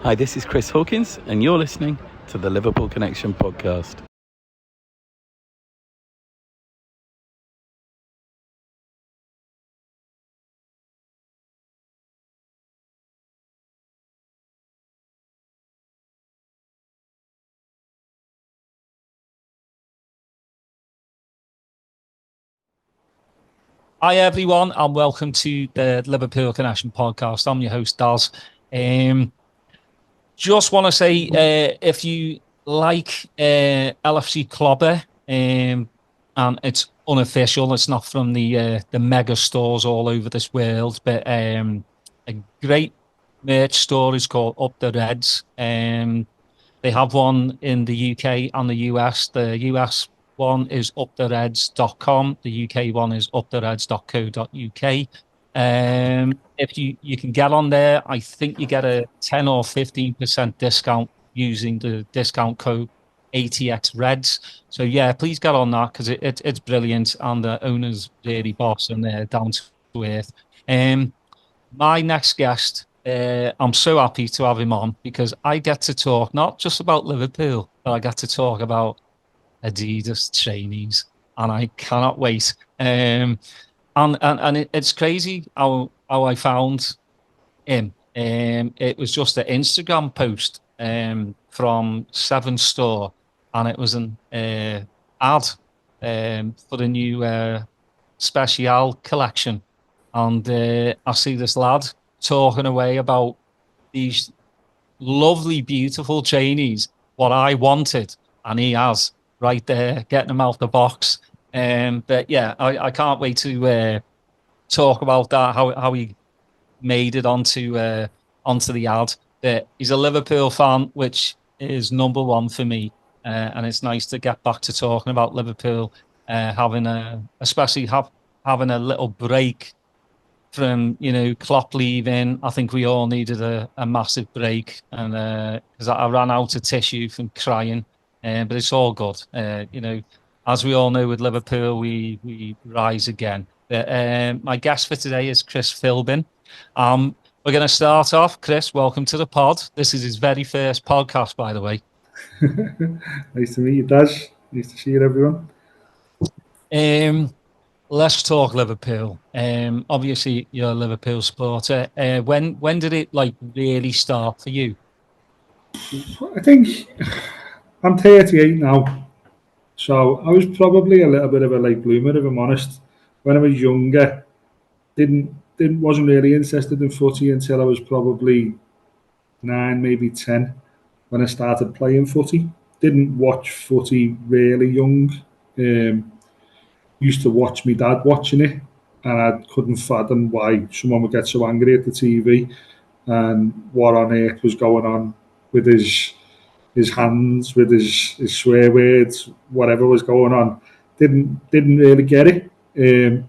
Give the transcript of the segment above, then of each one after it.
Hi, this is Chris Hawkins, and you're listening to the Liverpool Connection podcast. Hi everyone, and welcome to the Liverpool Connection podcast. I'm your host Daz. Just want to say, if you like LFC Clobber, and it's unofficial, it's not from the mega stores all over this world, but a great merch store is called Up the Reds. They have one in the UK and the US. The US one is upthereds.com. The UK one is upthereds.co.uk. If you can get on there, I think you get a 10 or 15% discount using the discount code ATX Reds. So yeah, please get on that because it's brilliant, and the owner's really boss and they're down to earth. My next guest, I'm so happy to have him on because I get to talk not just about Liverpool, but I get to talk about Adidas trainees, and I cannot wait. It's crazy how I found him. It was just an Instagram post from Seven Store, and it was an ad for the new Special collection. And I see this lad talking away about these lovely, beautiful trainees, what I wanted, and he has right there, getting them out the box. But yeah, I can't wait to talk about that, how he made it onto the ad. That he's a Liverpool fan, which is number one for me, and it's nice to get back to talking about Liverpool, especially having a little break from Klopp leaving. I think we all needed a massive break, and because I ran out of tissue from crying, but it's all good. As we all know with Liverpool, we rise again. My guest for today is Chris Philbin. We're going to start off. Chris, welcome to the pod. This is his very first podcast, by the way. Nice to meet you, Daz. Nice to see you, everyone. Let's talk Liverpool. Obviously, you're a Liverpool supporter. When did it really start for you? I think I'm 38 now, so I was probably a little bit of a late bloomer, if I'm honest. When I was younger, wasn't really interested in footy until I was probably 9, maybe 10, when I started playing footy. Didn't watch footy really young. Used to watch my dad watching it, and I couldn't fathom why someone would get so angry at the TV and what on earth was going on with his hands, with his swear words, whatever was going on. Didn't really get it.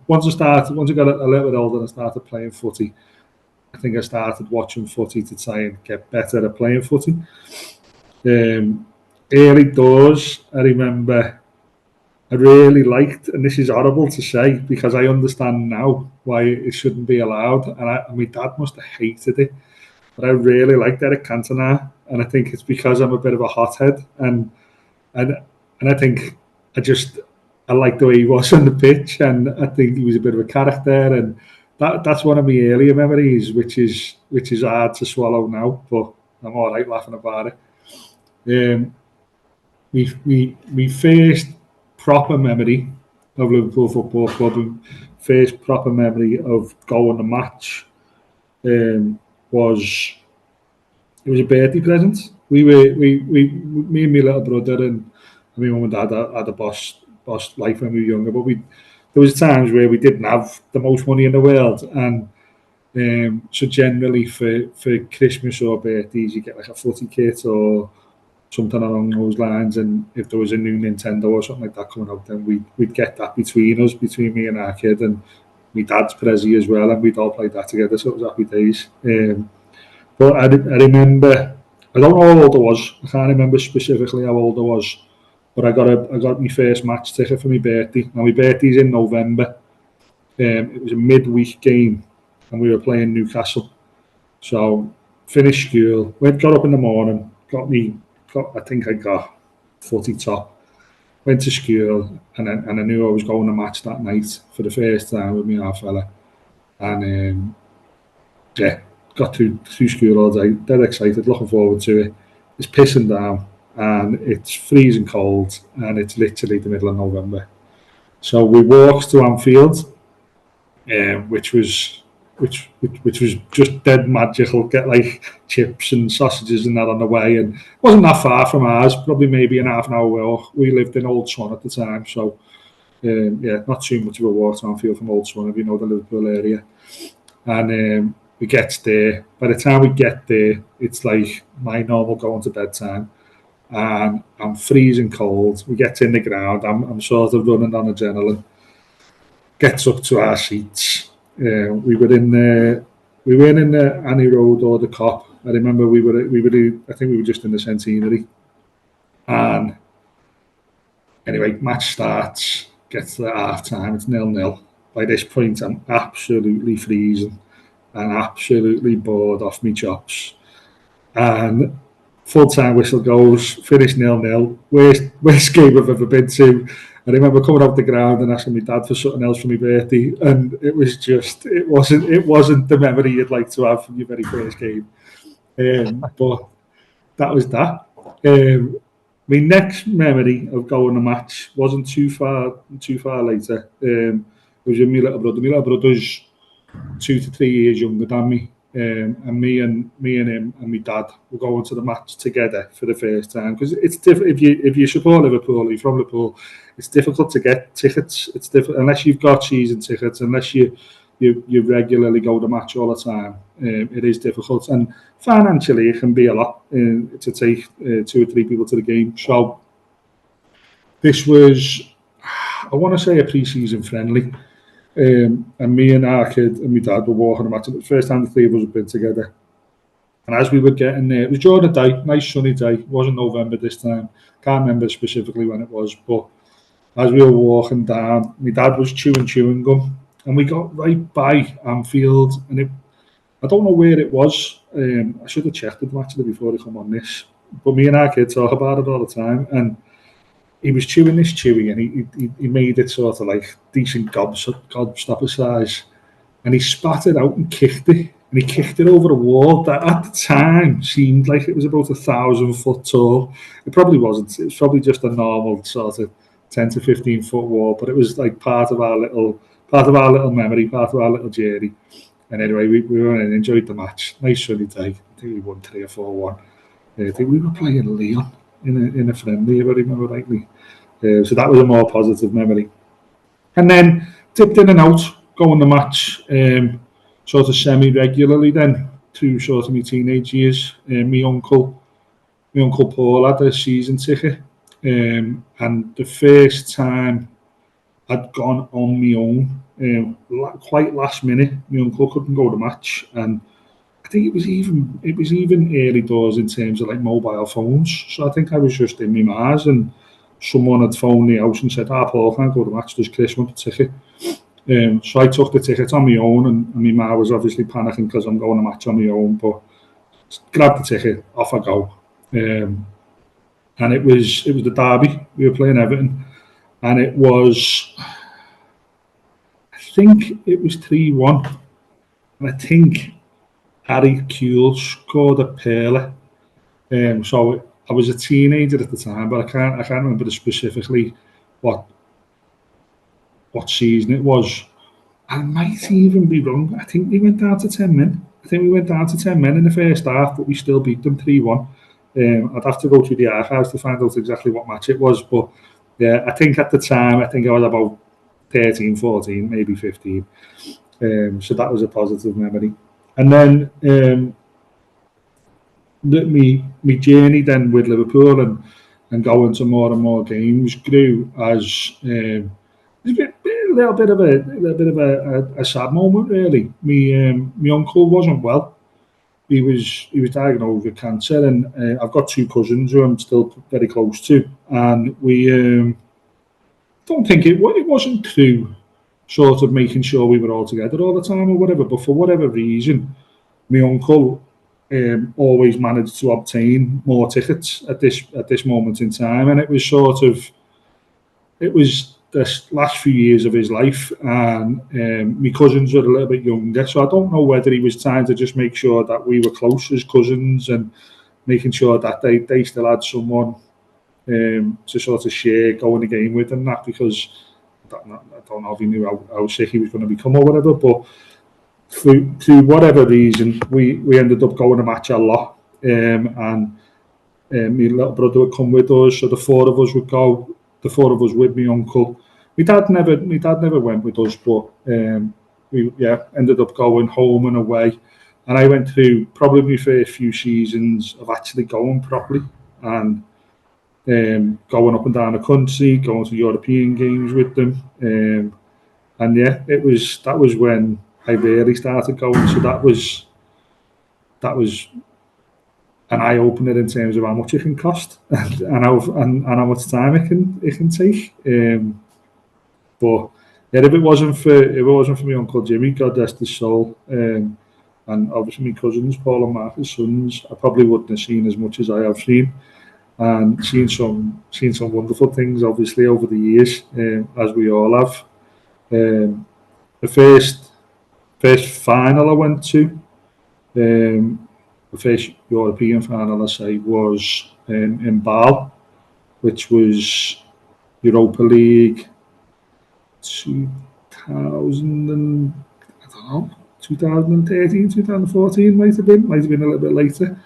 Once I got a little bit older and I started playing footy, I think I started watching footy to try and get better at playing footy. Early doors, I remember I really liked, and this is horrible to say because I understand now why it shouldn't be allowed, and my dad must have hated it, but I really liked Eric Cantona, and I think it's because I'm a bit of a hothead, and I think I liked the way he was on the pitch, and I think he was a bit of a character, and that's one of my earlier memories, which is hard to swallow now, but I'm all right laughing about it. We first proper memory of Liverpool Football Club, and first proper memory of going to match was it was a birthday present. Me and my little brother and my mum and dad had a boss life when we were younger, but there was times where we didn't have the most money in the world, and so generally for Christmas or birthdays you get like a footy kit or something along those lines, and if there was a new Nintendo or something like that coming out, then we'd get that between me and our kid, and my dad's Prezi as well, and we'd all play that together, so it was happy days. But I remember, I don't know how old I was, I can't remember specifically how old I was, but I got my first match ticket for my birthday. Now my birthday's in November. It was a midweek game, and we were playing Newcastle. So finished school, got up in the morning, I think I got footy top, went to school, and I knew I was going to match that night for the first time with my half fella. And yeah, got through school all day, dead excited, looking forward to it. It's pissing down, and it's freezing cold, and it's literally the middle of November. So we walked to Anfield, which was just dead magical. Get like chips and sausages and that on the way, and it wasn't that far from ours. Probably maybe an half an hour walk. We lived in Old Swan at the time, so yeah, not too much of a walk to Anfield from Old Swan if you know the Liverpool area. And we get there. By the time we get there, it's like my normal going to bed time, and I'm freezing cold. We get in the ground. I'm sort of running on adrenaline. Gets up to our seats. We were in the Annie Road or the Cop. I remember I think we were just in the Centenary. And anyway, match starts. Gets to half time. It's 0-0. By this point, I'm absolutely freezing and absolutely bored off me chops. And full-time whistle goes, finish 0-0. Worst game I've ever been to. I remember coming off the ground and asking my dad for something else for my birthday, and it wasn't the memory you'd like to have from your very first game. But that was that. My next memory of going to match wasn't too far later. It was with my little brother. My little brother's 2 to 3 years younger than me. And me and him and my dad were going to the match together for the first time, because it's different if you support Liverpool or you're from Liverpool. It's difficult to get tickets. It's difficult unless you've got season tickets, unless you regularly go to match all the time. It is difficult, and financially it can be a lot to take 2 or 3 people to the game. So this was, I want to say, a pre-season friendly. And me and our kid and my dad were walking the match. It was the first time the 3 of us had been together. And as we were getting there, it was during the day, nice sunny day. It wasn't November this time. Can't remember specifically when it was, but as we were walking down, my dad was chewing gum, and we got right by Anfield, and I don't know where it was. I should have checked it actually before I come on this. But me and our kid talk about it all the time, and he was chewing this chewy, and he made it sort of like decent gobstopper size, and he spat it out and kicked it, and he kicked it over a wall that at the time seemed like it was about 1,000 foot tall. It probably wasn't. It was probably just a normal sort of 10 to 15 foot wall, but it was like part of our little memory, part of our little journey. And anyway, we went and enjoyed the match. Nice sunny day. I think we won 3 or 4-1. I think we were playing Leon in a friendly, if I remember rightly. So that was a more positive memory. And then dipped in and out, going to match sort of semi-regularly then through sort of my teenage years. My uncle Paul had a season ticket, and the first time I'd gone on my own, quite last minute. My uncle couldn't go to match, and I think it was even early doors in terms of like mobile phones. So I think I was just in my Mars, and someone had phoned the house and said, Paul can't go to match, does Chris want a ticket? So I took the ticket on my own, and my ma was obviously panicking because I'm going to match on my own, but grabbed the ticket, off I go. And it was the derby. We were playing Everton, and it was, I think it was 3-1, and I think Harry Kewley scored a pearler. So I was a teenager at the time, but I can't remember specifically what season it was. I might even be wrong. I think we went down to 10 men. In the first half, but we still beat them 3-1. I'd have to go through the archives to find out exactly what match it was, but yeah, I think at the time, I think I was about 13, 14, maybe 15. So that was a positive memory. And then my journey then with Liverpool and going to more and more games grew as a little bit of a sad moment really. My uncle wasn't well. He was diagnosed with cancer, and I've got 2 cousins who I'm still very close to, and we don't think it wasn't through sort of making sure we were all together all the time or whatever, but for whatever reason, my uncle always managed to obtain more tickets at this moment in time, and it was the last few years of his life, and my cousins were a little bit younger, so I don't know whether he was trying to just make sure that we were close as cousins and making sure that they still had someone to sort of share going the game with and that, because I don't know if he knew how sick he was going to become or whatever, but through whatever reason, we ended up going to match a lot, and my little brother would come with us, so the four of us would go. The four of us with my uncle. My dad never went with us, but we ended up going home and away. And I went through probably my first few seasons of actually going properly and going up and down the country, going to European games with them. And yeah, that was when I really started going. So that was an eye opener in terms of how much it can cost and how much time it can take. But yeah, if it wasn't for my Uncle Jimmy, God rest his soul, and obviously my cousins, Paul and Mark, his sons, I probably wouldn't have seen as much as I have seen, and seen some wonderful things obviously over the years, as we all have. The first final I went to, the first European final I say was in Bâle, which was Europa League 2000 and, I don't know, 2013, 2014 might have been a little bit later.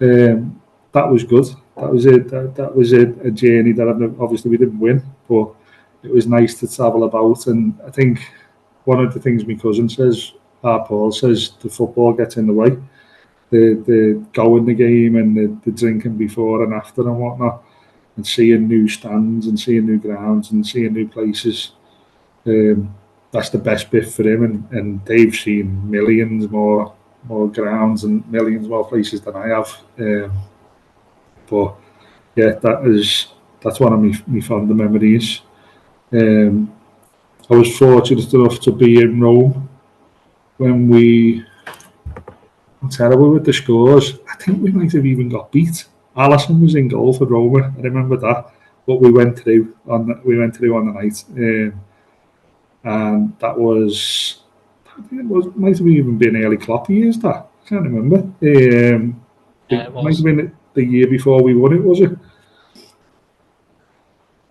That was good. That was a journey that obviously we didn't win, but it was nice to travel about. And I think one of the things my cousin says, Paul says, the football gets in the way. The going the game and the drinking before and after and whatnot, and seeing new stands and seeing new grounds and seeing new places. That's the best bit for him, and they've seen millions more grounds and millions more places than I have. But yeah, that's one of my fonder memories. I was fortunate enough to be in Rome when I'm terrible with the scores. I think we might have even got beat. Alisson was in goal for Roma. I remember that, but we went through on the night, and that was, I think might have even been early Klopp years. That I can't remember. It might have been the year before we won it, was it?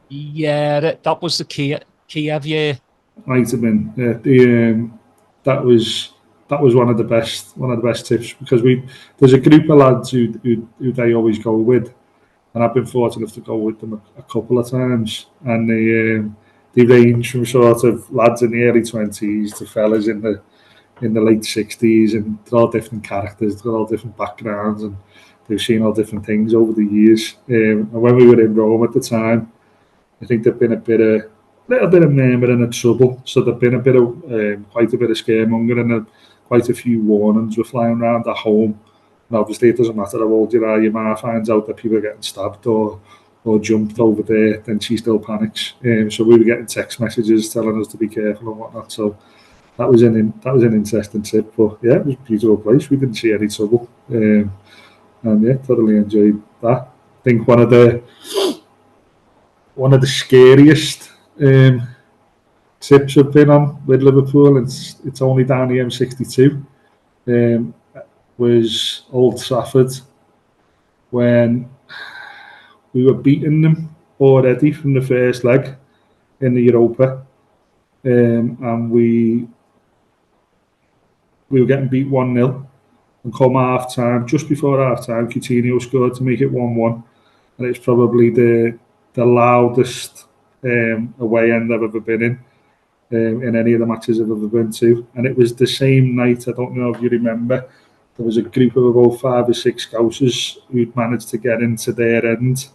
Yeah, that was the Kiev year. Might have been. That was one of the best tips, because there's a group of lads who they always go with, and I've been fortunate to go with them a couple of times, and they range from sort of lads in the early 20s to fellas in the late 60s, and they're all different characters, they're all different backgrounds, and they've seen all different things over the years. And when we were in Rome at the time, I think there'd been a little bit of murmuring and trouble, so there'd been a bit of quite a bit of scaremongering, and quite a few warnings were flying around at home. And obviously it doesn't matter how old you are, your ma finds out that people are getting stabbed or jumped over there, then she still panics. So we were getting text messages telling us to be careful and whatnot. So that was an interesting trip. But yeah, it was a beautiful place. We didn't see any trouble, and yeah, thoroughly enjoyed that. I think one of the scariest trips I've been on with Liverpool, and it's only down the M62, was Old Trafford, when we were beating them already from the first leg in the Europa, and we were getting beat 1-0, and come half time, just before half time, Coutinho scored to make it 1-1, and it's probably the loudest away end I've ever been in any of the matches I've ever been to. And it was the same night, I don't know if you remember, there was a group of about 5 or 6 Scousers who'd managed to get into their end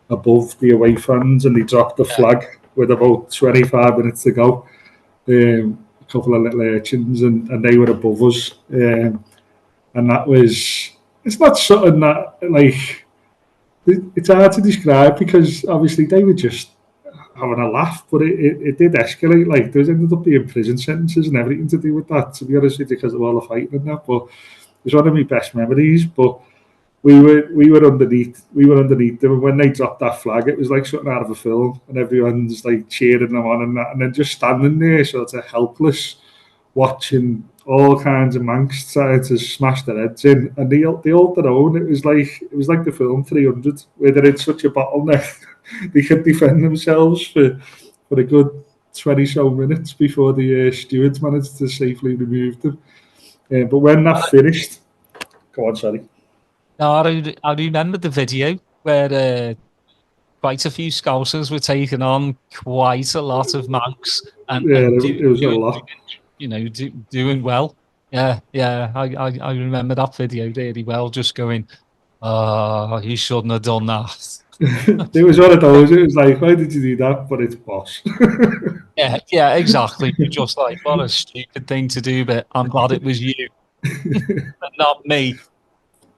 above the away fans, and they dropped the flag with about 25 minutes to go. A couple of little urchins, and they were above us. And that was, it's not something that, like, it's hard to describe, because obviously they were just having a laugh, but it did escalate. Like, there ended up being prison sentences and everything to do with that, to be honest with you, because of all the fighting and that. But was one of my best memories. But we were underneath them, and when they dropped that flag, it was like something out of a film, and everyone's like cheering them on and that, and then just standing there sort of helpless, watching all kinds of Manx trying to smash their heads in, and they hold their own. It was like the film 300, where they're in such a bottleneck they could defend themselves for a good 20 so minutes before the stewards managed to safely remove them. But when that finished, go on, sorry. No, I remember the video where quite a few Scousers were taking on quite a lot of Manx and it was a lot. Doing well. Yeah, I remember that video really well. Just going, oh, you shouldn't have done that. It was one of those. It was like, why did you do that? But it's boss. yeah, exactly. You're just like, what a stupid thing to do. But I'm glad it was you, and not me.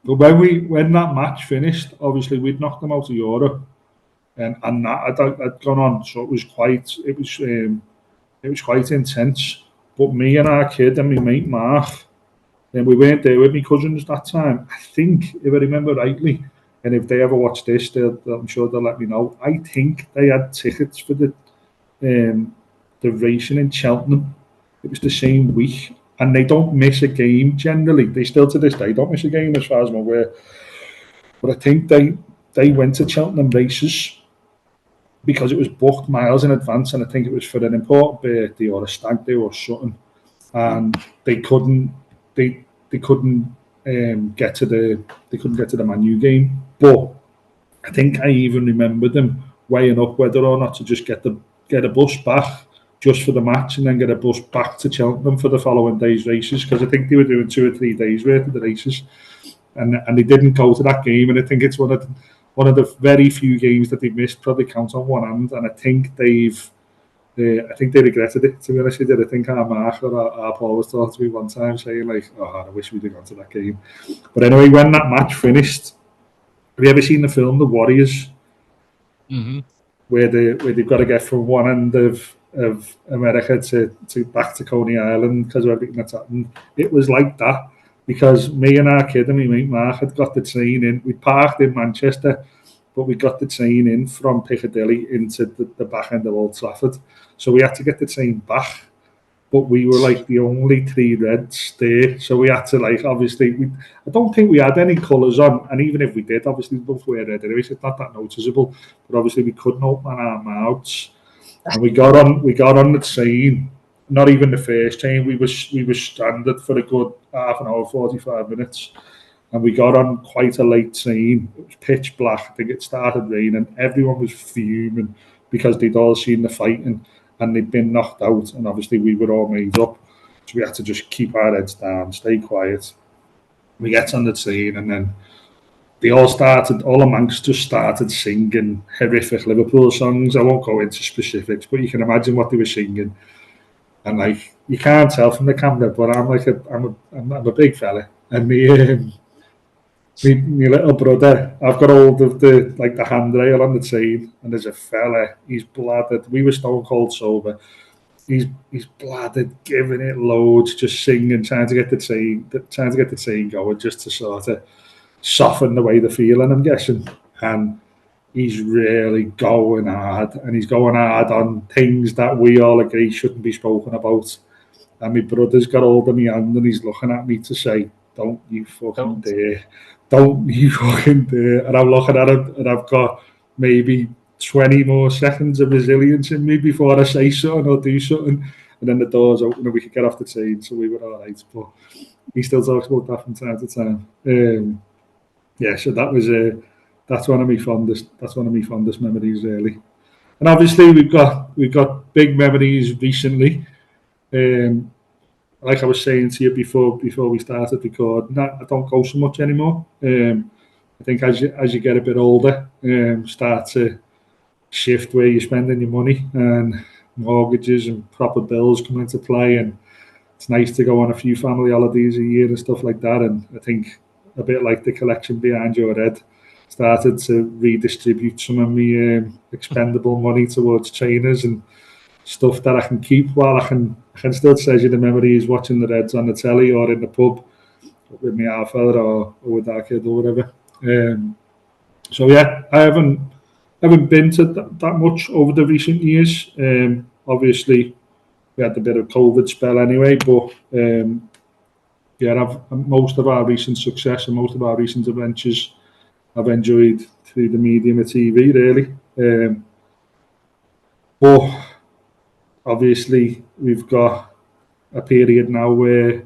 But when that match finished, obviously we'd knocked them out of Europe, and that had gone on, so it was quite intense. But me and our kid and my mate Mark, and we weren't there with my cousins that time. I think, if I remember rightly, and if they ever watch this, I'm sure they'll let me know. I think they had tickets for the racing in Cheltenham. It was the same week, and they don't miss a game generally. They still to this day don't miss a game as far as I'm aware. But I think they went to Cheltenham races because it was booked miles in advance, and I think it was for an important birthday or a stag day or something, and they couldn't get to the Man U game. But I think I even remember them weighing up whether or not to just get a bus back just for the match and then get a bus back to Cheltenham for the following day's races, because I think they were doing 2 or 3 days worth of the races, and they didn't go to that game. And I think it's one of the very few games that they missed, probably count on one hand, and I think they regretted it, to be honest with you. I think our Mark or our Paul was talking to me one time saying like, oh, I wish we'd have gone to that game. But anyway, when that match finished, have you ever seen the film The Warriors? Mm-hmm. Where they've got to get from one end of America to back to Coney Island because of everything that's happened. It was like that, because me and our kid and my mate Mark had got the train in. We parked in Manchester, but we got the train in from Piccadilly into the back end of Old Trafford. So we had to get the train back, but we were like the only 3 Reds there. So we had to, like, obviously, I don't think we had any colours on, and even if we did, obviously we both wear red anyway, so it's not that noticeable. But obviously we couldn't open our mouths, and we got on the train. Not even the first train. We were stranded for a good half an hour, 45 minutes. And we got on quite a late train. It was pitch black. I think it started raining. Everyone was fuming because they'd all seen the fighting and they'd been knocked out. And obviously we were all made up. So we had to just keep our heads down, stay quiet. We get on the train, and then all the Manx just started singing horrific Liverpool songs. I won't go into specifics, but you can imagine what they were singing. And like, you can't tell from the camera, but I'm a big fella. And my little brother, I've got hold of the handrail on the train, and there's a fella, he's bladdered. We were stone cold sober. He's bladdered, giving it loads, just singing, trying to get the train going, just to sort of soften the way they're feeling, I'm guessing. And he's really going hard, and he's going hard on things that we all agree shouldn't be spoken about. And my brother's got hold of my hand, and he's looking at me to say, don't you fucking dare. Don't you fucking dare. And I'm looking at him, and I've got maybe 20 more seconds of resilience in me before I say something or do something. And then the doors open and we could get off the train, so we were all right. But he still talks about that from time to time. So that's one of my fondest memories, really. And obviously we've got big memories recently. Like I was saying to you before we started recording, I don't go so much anymore. I think as you get a bit older, start to shift where you're spending your money, and mortgages and proper bills come into play, and it's nice to go on a few family holidays a year and stuff like that. And I think, a bit like the collection behind your head, started to redistribute some of my expendable money towards trainers and stuff that I can keep, while I can still treasure the memories watching the Reds on the telly or in the pub, with my half fella or with our kid or whatever. So yeah, I haven't been to that much over the recent years. Obviously, we had a bit of COVID spell anyway, but yeah, most of our recent success and most of our recent adventures I've enjoyed through the medium of TV, really. But obviously, we've got a period now where,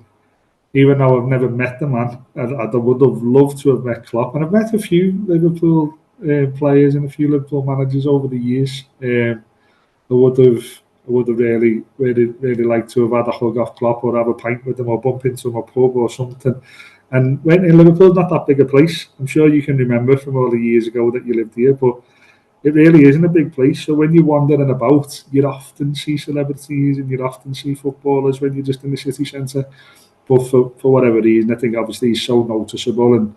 even though I've never met the man, I would have loved to have met Klopp, and I've met a few Liverpool players and a few Liverpool managers over the years. I would have really liked to have had a hug off Klopp or have a pint with him or bump into him at a pub or something. And when in Liverpool, not that big a place. I'm sure you can remember from all the years ago that you lived here, but it really isn't a big place. So when you're wandering about, you often see celebrities and you often see footballers when you're just in the city centre. But for whatever reason, I think obviously he's so noticeable and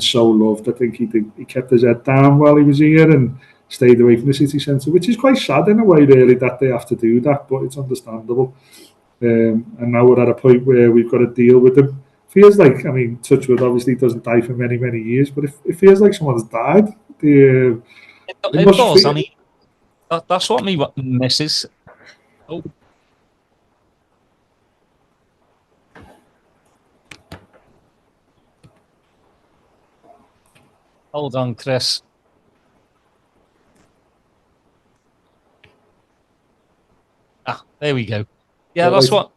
so loved. I think he kept his head down while he was here and stayed away from the city centre, which is quite sad in a way, really, that they have to do that, but it's understandable. And now we're at a point where we've got to deal with them. Feels like, I mean, Touchwood obviously doesn't die for many, many years, but it feels like someone's died. It does. I mean, that's what me misses. Oh. Hold on, Chris. There we go. Yeah, that's what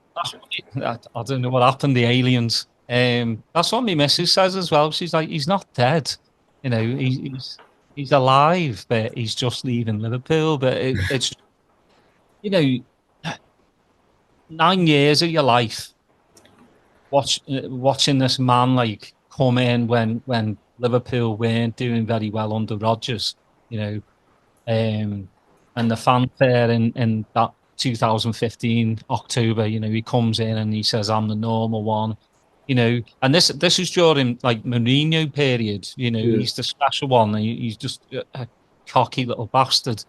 I don't know what happened. The aliens. That's what my missus says as well. She's like, he's not dead. You know, he's alive, but he's just leaving Liverpool. But it's, you know, 9 years of your life watching this man like come in when Liverpool weren't doing very well under Rodgers. You know, and the fanfare in that 2015 October, you know, he comes in and he says, "I'm the normal one," you know, and this is during like Mourinho period, you know, he's the special one. He's just a cocky little bastard,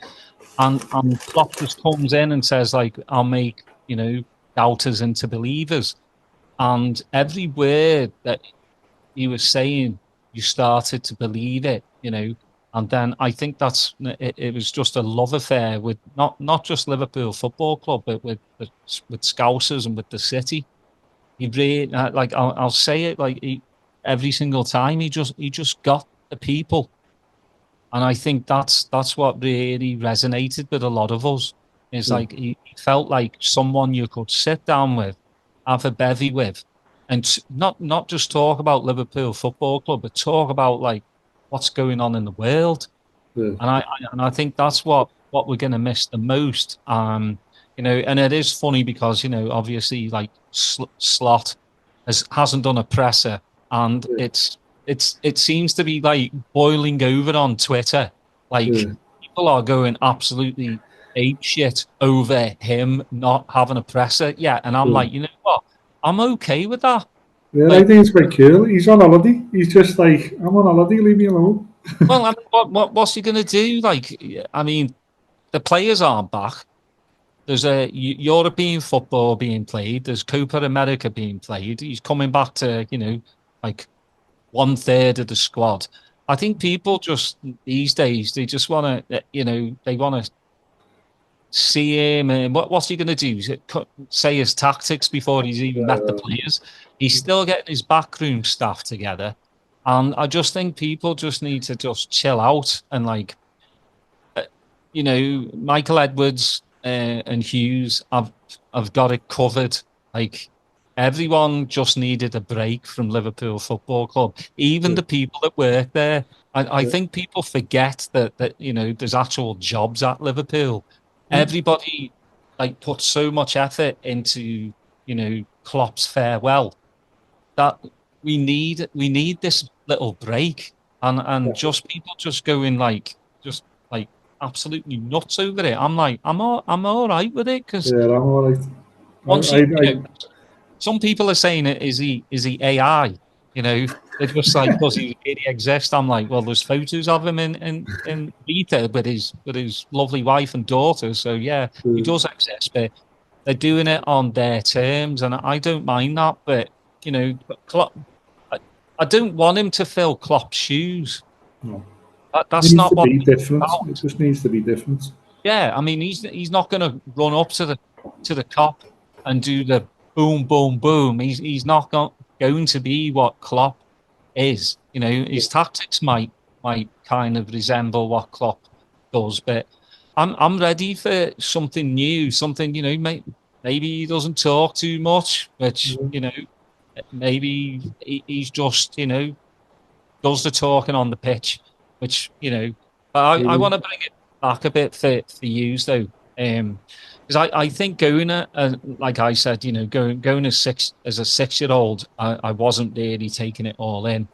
and Klopp just comes in and says like, "I'll make, you know, doubters into believers," and every word that he was saying, you started to believe it, you know. And then I think it was just a love affair with not just Liverpool Football Club, but with Scousers and with the city. He really like I'll say it like every single time he just got the people, and I think that's what really resonated with a lot of us. It's like he felt like someone you could sit down with, have a bevy with, and not just talk about Liverpool Football Club, but talk about like what's going on in the world. And I think that's what we're going to miss the most. You know, and it is funny because, you know, obviously like Slot hasn't done a presser, and it seems to be like boiling over on Twitter. Like people are going absolutely ape shit over him not having a presser yet, and I'm like, you know what? I'm okay with that. Yeah, like, I think it's quite cool. He's on holiday. He's just like, I'm on holiday, leave me alone. Well, I mean, what's he going to do? Like, I mean, the players aren't back. There's a European football being played. There's Copa America being played. He's coming back to, you know, like 1/3 of the squad. I think people just these days, they just want to, you know, they want to see him. And what's he going to do? Say his tactics before he's even met the players. He's still getting his backroom staff together. And I just think people just need to just chill out and like, you know, Michael Edwards and Hughes have got it covered. Like everyone just needed a break from Liverpool Football Club. Even the people that work there. I think people forget that you know there's actual jobs at Liverpool. Everybody like put so much effort into, you know, Klopp's farewell that we need this little break and just people just going like just like absolutely nuts over it. I'm like I'm all right with it because I'm all right. Once you know, some people are saying is he AI? You know, they're just like, does he really exist? I'm like, well, there's photos of him in Vita with his lovely wife and daughter. So yeah, he does exist, but they're doing it on their terms, and I don't mind that. But you know, I don't want him to fill Klopp's shoes. No. That's not what it needs to be different. about. It just needs to be different. Yeah, I mean, he's not going to run up to the Kop and do the boom, boom, boom. He's not going to be what Klopp is. You know, his tactics might kind of resemble what Klopp does, but I'm ready for something new, something, you know, maybe he doesn't talk too much, which, you know, maybe he's just, you know, does the talking on the pitch, which, you know, but I want to bring it back a bit for you though, because I think going like I said, you know, going as a 6-year-old, I wasn't really taking it all in.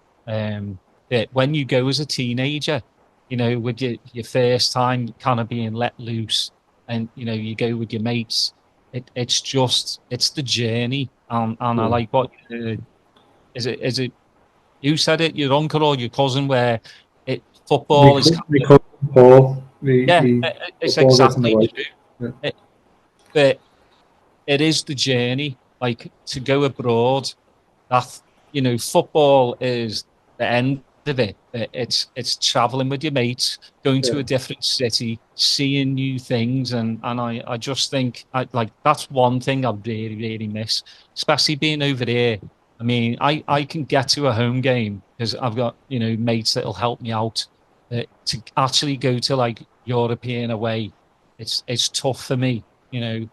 But when you go as a teenager, you know, with your first time kind of being let loose, and you know, you go with your mates, it's the journey, and I like what is it you said it, your uncle or your cousin, where football is We call Paul. it's exactly true. Yeah. But it is the journey, like to go abroad. That, you know, football is the end of it. It's traveling with your mates, going to a different city, seeing new things, and I just think that's one thing I really really miss, especially being over there. I mean, I can get to a home game because I've got, you know, mates that'll help me out. To actually go to like European away, it's tough for me, you know.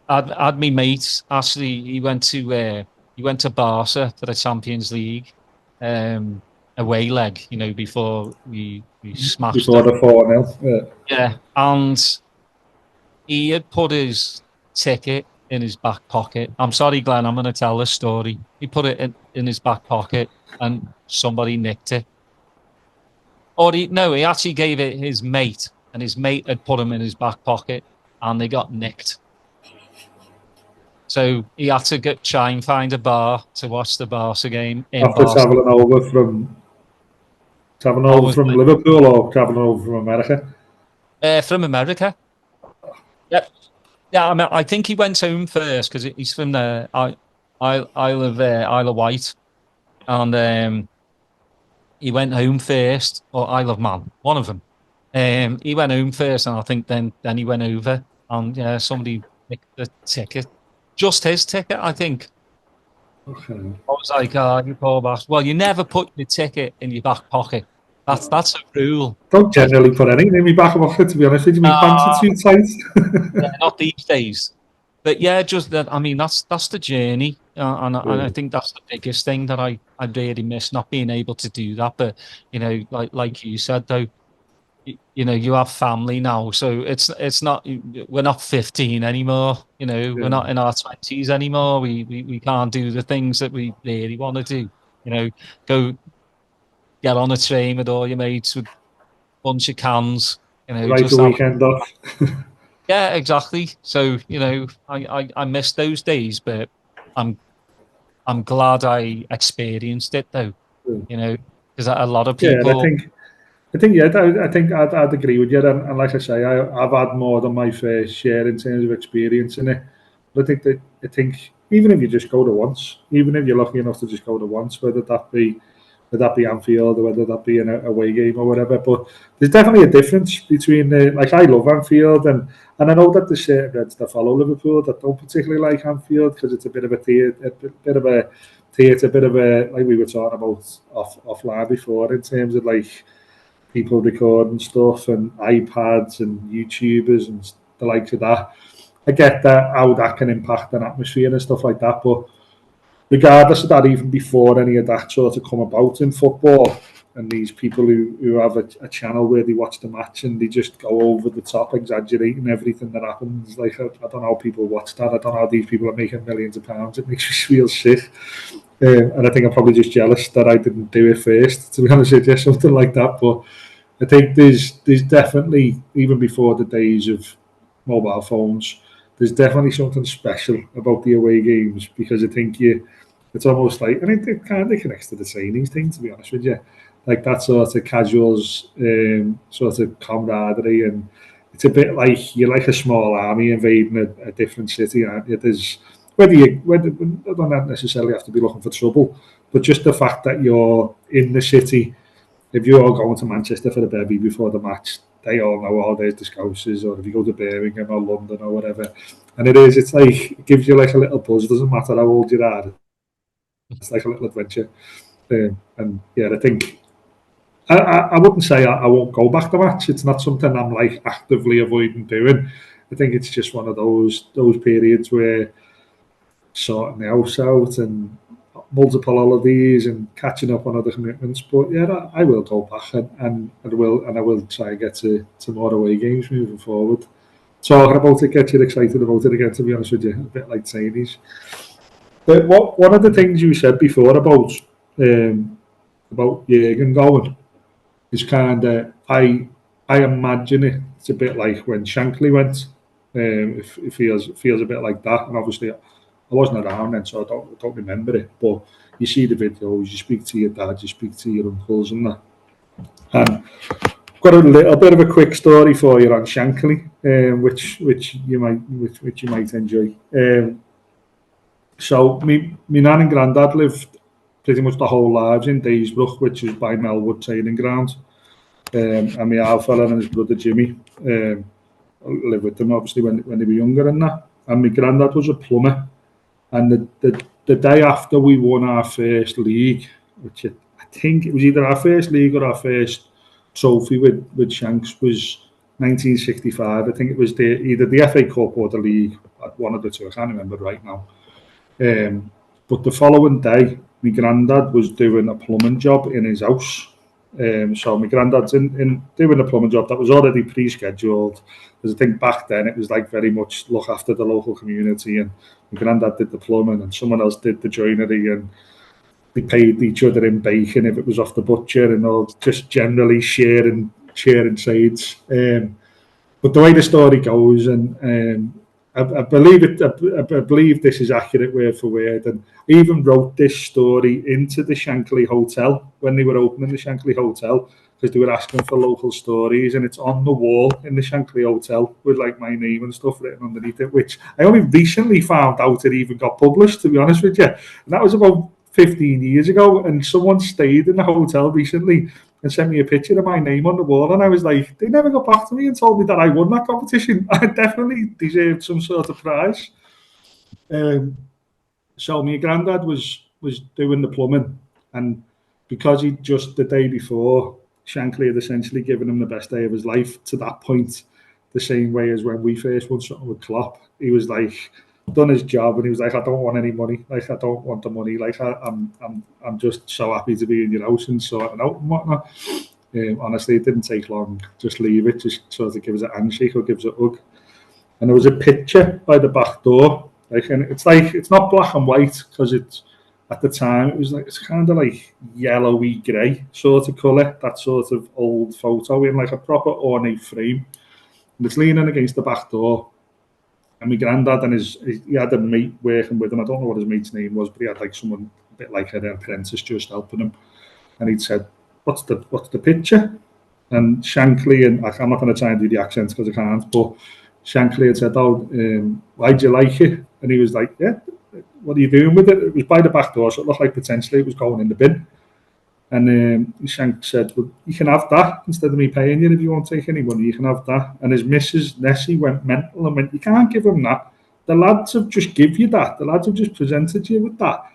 I'd my mates actually. He went to Barca for the Champions League away leg, you know, before we smashed before them. the 4-0. Yeah, and he had put his ticket in his back pocket. I'm sorry, Glenn, I'm going to tell this story. He put it in his back pocket, and somebody nicked it. Or he actually gave it his mate, and his mate had put him in his back pocket, and they got nicked. So he had to try and find a bar to watch the Barca game in After travelling over from Liverpool or travelling over from America? From America. Yep. Yeah, I mean, I think he went home first because he's from the Isle of Wight, and he went home first, or Isle of Man, one of them. He went home first, and I think then he went over, and somebody nicked the ticket, just his ticket, I think. Okay. I was like, you poor bastard. Well, you never put your ticket in your back pocket. That's a rule. Don't generally put anything in my back pocket, to be honest with you. My pants are too tight. Yeah, not these days. But yeah, just that. I mean, that's the journey, and I think that's the biggest thing that I really miss, not being able to do that. But you know, like you said though, you know, you have family now, so it's not, we're not 15 anymore. You know, we're not in our 20s anymore. We can't do the things that we really want to do. You know, go get on a train with all your mates with a bunch of cans. You know, Right, the weekend off. Yeah, exactly. So, you know, I miss those days, but I'm glad I experienced it though. You know, because a lot of people. Yeah, I think I'd agree with you, and like I say, I've had more than my fair share in terms of experience in it. But I think even if you just go to once, even if you're lucky enough to just go to once, whether that be Anfield or whether that be an away game or whatever, but there's definitely a difference between like I love Anfield, and I know that there's certain Reds that follow Liverpool that don't particularly like Anfield because it's a bit of a theatre, like we were talking about offline before, in terms of like people recording stuff and iPads and YouTubers and the likes of that. I get that, how that can impact an atmosphere and stuff like that, but regardless of that, even before any of that sort of come about in football, and these people who have a channel where they watch the match and they just go over the top, exaggerating everything that happens. Like, I don't know how people watch that. I don't know how these people are making millions of pounds. It makes me feel sick. And I think I'm probably just jealous that I didn't do it first, to be honest with you, something like that. But I think there's definitely, even before the days of mobile phones, there's definitely something special about the away games, because I think it's almost like, and it kind of connects to the trainings thing, to be honest with you, like that sort of casuals, sort of camaraderie, and it's a bit like you're like a small army invading a different city, aren't you? There's whether you don't necessarily have to be looking for trouble, But just the fact that you're in the city, if you're going to Manchester for the bevy before the match, they all know, oh, there's the Scousers, or if you go to Birmingham or London or whatever. And it's like, it gives you like a little buzz. It doesn't matter how old you are. It's like a little adventure. And yeah, I think, I wouldn't say I won't go back to match. It's not something I'm like actively avoiding doing. I think it's just one of those periods where sorting the house out and multiple holidays and catching up on other commitments. But yeah, I will go back and I will try and get to more away games moving forward. Talking about it gets you excited about it again, to be honest with you, a bit like Tony's. But one of the things you said before about Jürgen going is kind of, I imagine it's a bit like when Shankly went. It feels a bit like that, and obviously I wasn't around then, so I don't remember it. But you see the videos, you speak to your dad, you speak to your uncles, and that. And I've got a little bit of a quick story for you on Shankly, which you might enjoy. So my nan and granddad lived pretty much the whole lives in Daysbrook, which is by Melwood training ground. And my half fella and his brother Jimmy lived with them obviously when they were younger and that. And my granddad was a plumber. And the day after we won our first league, which I think it was either our first league or our first trophy with Shanks, was 1965. I think it was either the FA Cup or the league, one of the two. I can't remember right now. But the following day, my granddad was doing a plumbing job in his house. So my granddad's in doing a plumbing job that was already pre-scheduled. Because I think back then it was like very much look after the local community, and my granddad did the plumbing and someone else did the joinery, and they paid each other in bacon if it was off the butcher, and all just generally sharing trades. But the way the story goes, and I believe this is accurate word for word, and I even wrote this story into the Shankly Hotel when they were opening the Shankly Hotel, because they were asking for local stories, and it's on the wall in the Shankly Hotel with like my name and stuff written underneath it, which I only recently found out it even got published, to be honest with you. And that was about 15 years ago, and someone stayed in the hotel recently and sent me a picture of my name on the wall, and I was like, they never got back to me and told me that I won that competition. I definitely deserved some sort of prize. So my granddad was doing the plumbing, and because he just the day before, Shankly had essentially given him the best day of his life to that point, the same way as when we first won something with Klopp. He was like, done his job, and he was like, I don't want any money. Like, I don't want the money. Like, I'm just so happy to be in your house and sorting out and whatnot. Honestly, it didn't take long. Just leave it. Just sort of give us a handshake or give us a hug. And there was a picture by the back door. Like, and it's not black and white, because it's at the time it was like, it's kind of like yellowy grey sort of colour. That sort of old photo in like a proper ornate frame. And it's leaning against the back door. And my granddad and he had a mate working with him. I don't know what his mate's name was, but he had like someone a bit like an apprentice just helping him. And he'd said, what's the picture? And Shankly, and I'm not going to try and do the accents because I can't, but Shankly had said, why'd you like it? And he was like, yeah, what are you doing with it? It was by the back door, so it looked like potentially it was going in the bin. And Shank said, well, you can have that instead of me paying you. If you won't take any money, you can have that. And his missus, Nessie, went mental and went, you can't give him that. The lads have just give you that. The lads have just presented you with that.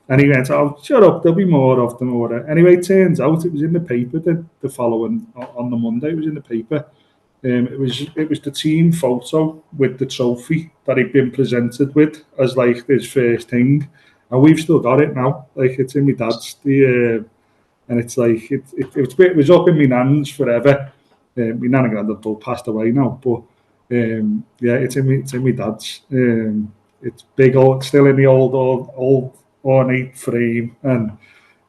And he went, oh, shut up, there'll be more of them. Anyway, it turns out it was in the paper the following, on the Monday, it was in the paper. It was the team photo with the trophy that he'd been presented with as like his first thing. And we've still got it now. Like, it's in my dad's. And it's like, it was up in my nan's forever. My nan and granddad both passed away now, but yeah, it's in my dad's. It's big old, still in the old ornate frame, and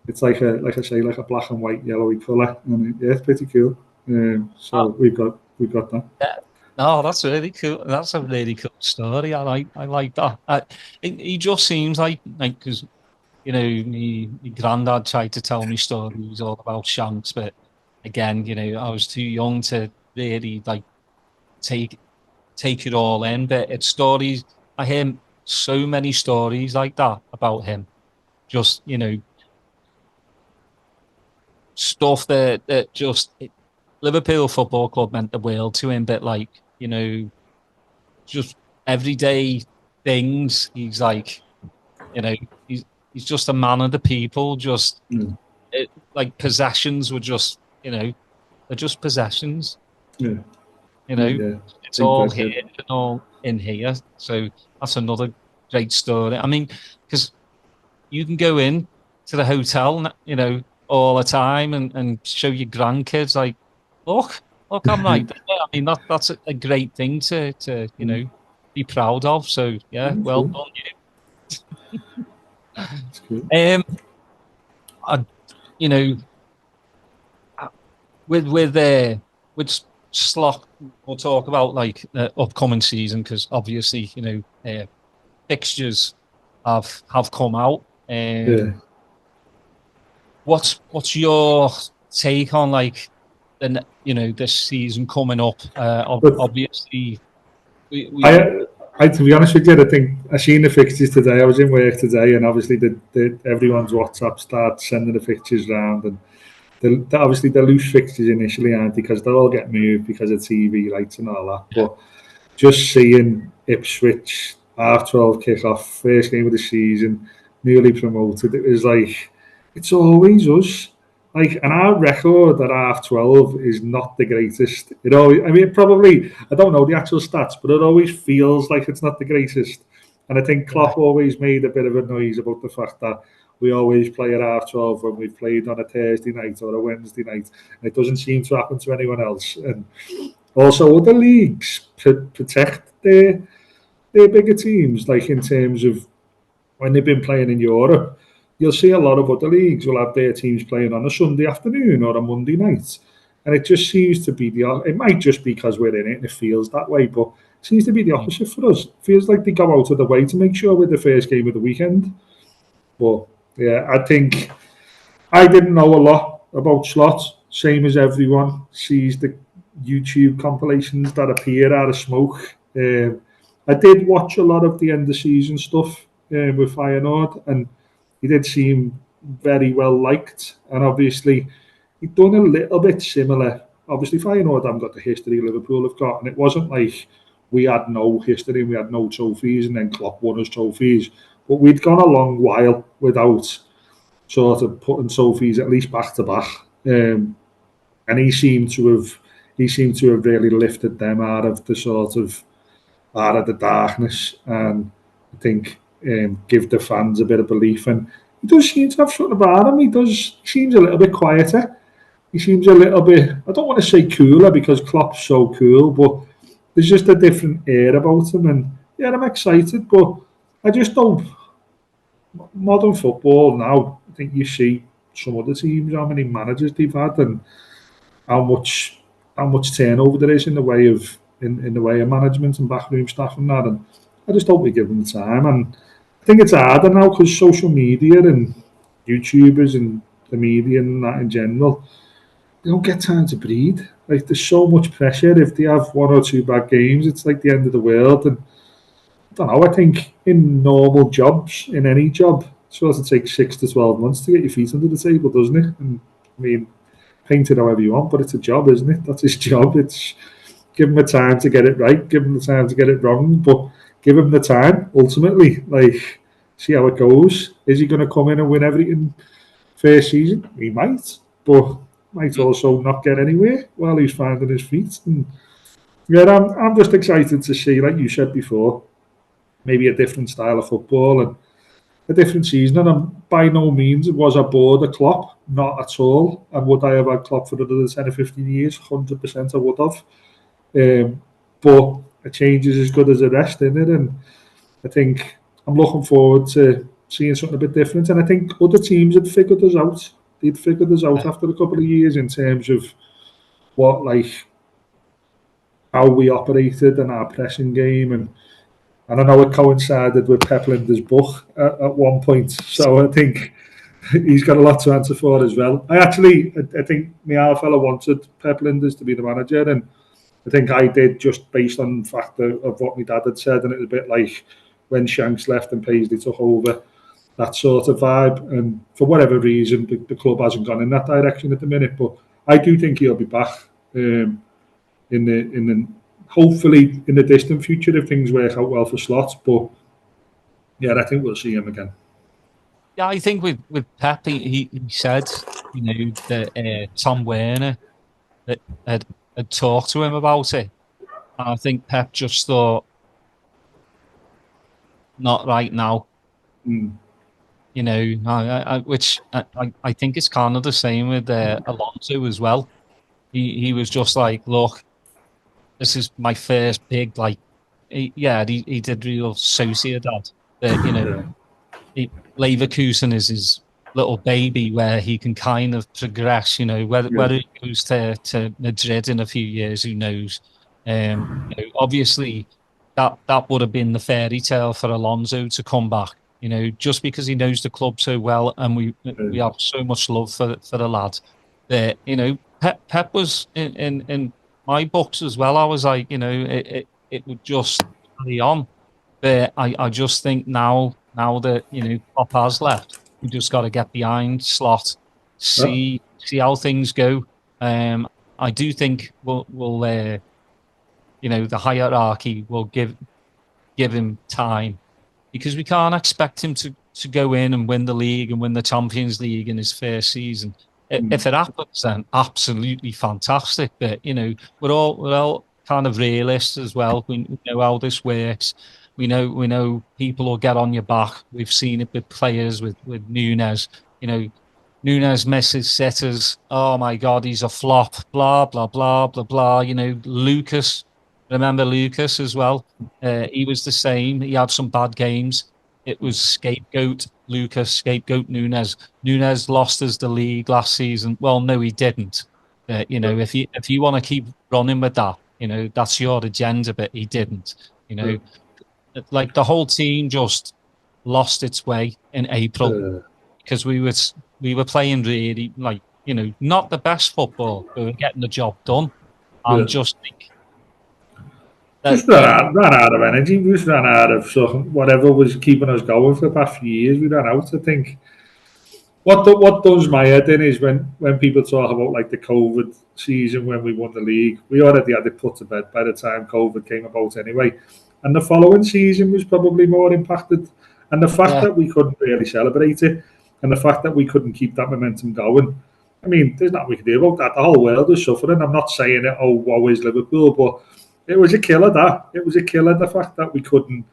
it's like I say, like a black and white yellowy colour, and yeah, it's pretty cool. So we've got that. Yeah. No, that's really cool. That's a really cool story. I like that. He just seems like because, you know, my granddad tried to tell me stories all about Shanks, but again, you know, I was too young to really like take it all in. But it's stories. I hear so many stories like that about him. Just, you know, stuff that just Liverpool Football Club meant the world to him. But like, you know, just everyday things. He's like, you know, he's just a man of the people. Just like possessions were just, you know, they're just possessions. Yeah. You know, Yeah. it's all here and all in here. So that's another great story. I mean, because you can go in to the hotel, you know, all the time and show your grandkids, like, look, I'm right there. I mean, that's a great thing to you know, be proud of. So yeah, well done, you. That's good. You know, with Slot, we'll talk about like the upcoming season because obviously, you know, fixtures have come out. What's your take on like you know, this season coming up? Obviously, to be honest with you, I think I seen the fixtures today. I was in work today, and obviously everyone's WhatsApp starts sending the fixtures round, and obviously the loose fixtures initially aren't because they'll all get moved because of TV rights and all that. But just seeing Ipswich half-12 kick-off, first game of the season, newly promoted, it was like, it's always us. Like, and our record at half-12 is not the greatest. It always, I mean, probably, I don't know the actual stats, but it always feels like it's not the greatest. And I think Klopp always made a bit of a noise about the fact that we always play at half-12 when we've played on a Thursday night or a Wednesday night. And it doesn't seem to happen to anyone else. And also other leagues protect their bigger teams, like in terms of when they've been playing in Europe, you'll see a lot of other leagues will have their teams playing on a Sunday afternoon or a Monday night. And it just seems to be it might just be because we're in it and it feels that way, but it seems to be the opposite for us. It feels like they go out of the way to make sure we're the first game of the weekend. But yeah, I think I didn't know a lot about Slot, same as everyone sees the YouTube compilations that appear out of smoke. I did watch a lot of the end of season stuff with Feyenoord, and he did seem very well liked. And obviously, he'd done a little bit similar. Obviously, Feyenoord haven't got the history Liverpool have got, and it wasn't like we had no history and we had no trophies, and then Klopp won us trophies. But we'd gone a long while without sort of putting trophies at least back to back, and he seemed to have really lifted them out of the darkness, and I think give the fans a bit of belief. And he does seem to have something about him. He seems a little bit quieter. He seems a little bit, I don't want to say cooler because Klopp's so cool, but there's just a different air about him. And yeah, I'm excited, but I just don't. Modern football now, I think you see some other teams, how many managers they've had, and how much turnover there is in the way of management and backroom staff and that. And I just hope we give them the time. And I think it's harder now because social media and YouTubers and the media and that in general, they don't get time to breathe. Like, there's so much pressure. If they have one or two bad games, it's like the end of the world. And I don't know, I think in normal jobs, in any job, it's supposed to take 6 to 12 months to get your feet under the table, doesn't it? And I mean, paint it however you want, but it's a job, isn't it? That's his job. It's give him the time to get it right, give him the time to get it wrong, but give him the time, ultimately. Like, see how it goes. Is he going to come in and win everything first season? He might, but might also not get anywhere while he's finding his feet. And yeah, I'm just excited to see, like you said before, maybe a different style of football and a different season. And by no means was I bored of Klopp, not at all. And would I have had Klopp for another 10 or 15 years? 100% I would have. But a change is as good as a rest, isn't it? And I think I'm looking forward to seeing something a bit different. And I think other teams had figured us out. They'd figured us out after a couple of years in terms of what, like, how we operated and our pressing game. And I know it coincided with Pep Linder's book at one point. So I think he's got a lot to answer for as well. I think my fella wanted Pep Linders to be the manager, and I think I did just based on the fact of what my dad had said. And it was a bit like when Shanks left and Paisley took over. that sort of vibe. And for whatever reason, the club hasn't gone in that direction at the minute. But I do think he'll be back in the hopefully in the distant future if things work out well for Slot. But yeah, I think we'll see him again. Yeah, I think with Pep, he said, that Tom Werner that had talked to him about it, and I think Pep just thought, not right now. Which I think it's kind of the same with Alonso as well. He was just like, look, this is my first big, like, he did real Sociedad. Leverkusen is his little baby where he can kind of progress, whether he goes to Madrid in a few years, who knows. Obviously that would have been the fairy tale for Alonso to come back, just because he knows the club so well, and we have so much love for the lad. That Pep was in my books as well. I was like, it would just carry on. But I just think now that Klopp has left, we just got to get behind Slot, see how things go. I do think we'll the hierarchy will give him time, because we can't expect him to go in and win the league and win the Champions League in his first season. If it happens, then absolutely fantastic. But we're all kind of realists as well. We know how this works. We know people will get on your back. We've seen it with players, with Nunes. Nunes misses sitters. Oh my God, he's a flop. Blah blah blah blah blah. Lucas. Remember Lucas as well? He was the same. He had some bad games. It was scapegoat Lucas, scapegoat Nunes. Nunes lost us the league last season. Well, no, he didn't. If you want to keep running with that, that's your agenda. But he didn't. Like the whole team just lost its way in April because we were playing really, like, not the best football. We were getting the job done, and just think just ran out of energy. We just ran out of whatever was keeping us going for the past few years. We ran out. I think what does my head in is when people talk about like the COVID season when we won the league, we already had it put to bed by the time COVID came about anyway. And the following season was probably more impacted. And the fact that we couldn't really celebrate it, and the fact that we couldn't keep that momentum going, I mean, there's nothing we can do about that. The whole world is suffering. I'm not saying it, oh, woe is Liverpool, but it was a killer, that. It was a killer, the fact that we couldn't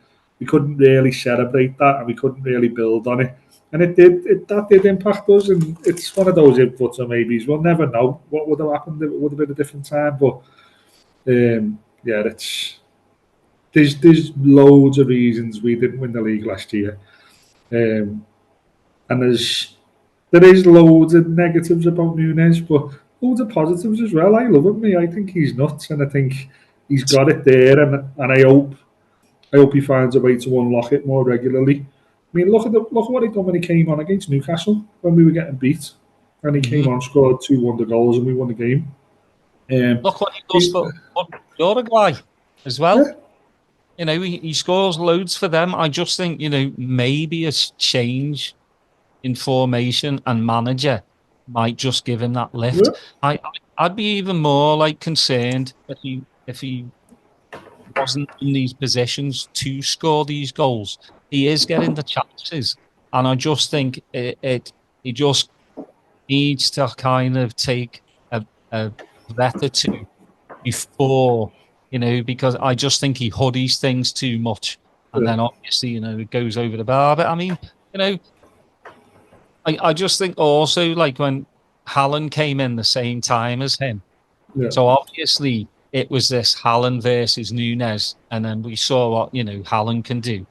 really celebrate that, and we couldn't really build on it. And that did impact us, and it's one of those inputs or maybes. We'll never know what would have happened if it would have been a different time. But, there's loads of reasons we didn't win the league last year. And there is loads of negatives about Nunes, but loads of positives as well. I love him. I think he's nuts, and I think he's got it there, and I hope he finds a way to unlock it more regularly. I mean, look at what he done when he came on against Newcastle when we were getting beat, and he came on, scored 2 wonder goals, and we won the game. Look what he does for Uruguay as well. Yeah. He scores loads for them. I just think, maybe a change in formation and manager might just give him that lift. Yeah. I'd be even more concerned if he wasn't in these positions to score these goals. He is getting the chances, and I just think he just needs to kind of take a breath or two before, because I just think he hoodies things too much, and then obviously, it goes over the bar. But I mean, I just think also when Haaland came in the same time as him, so obviously it was this Haaland versus Nunes, and then we saw what Haaland can do.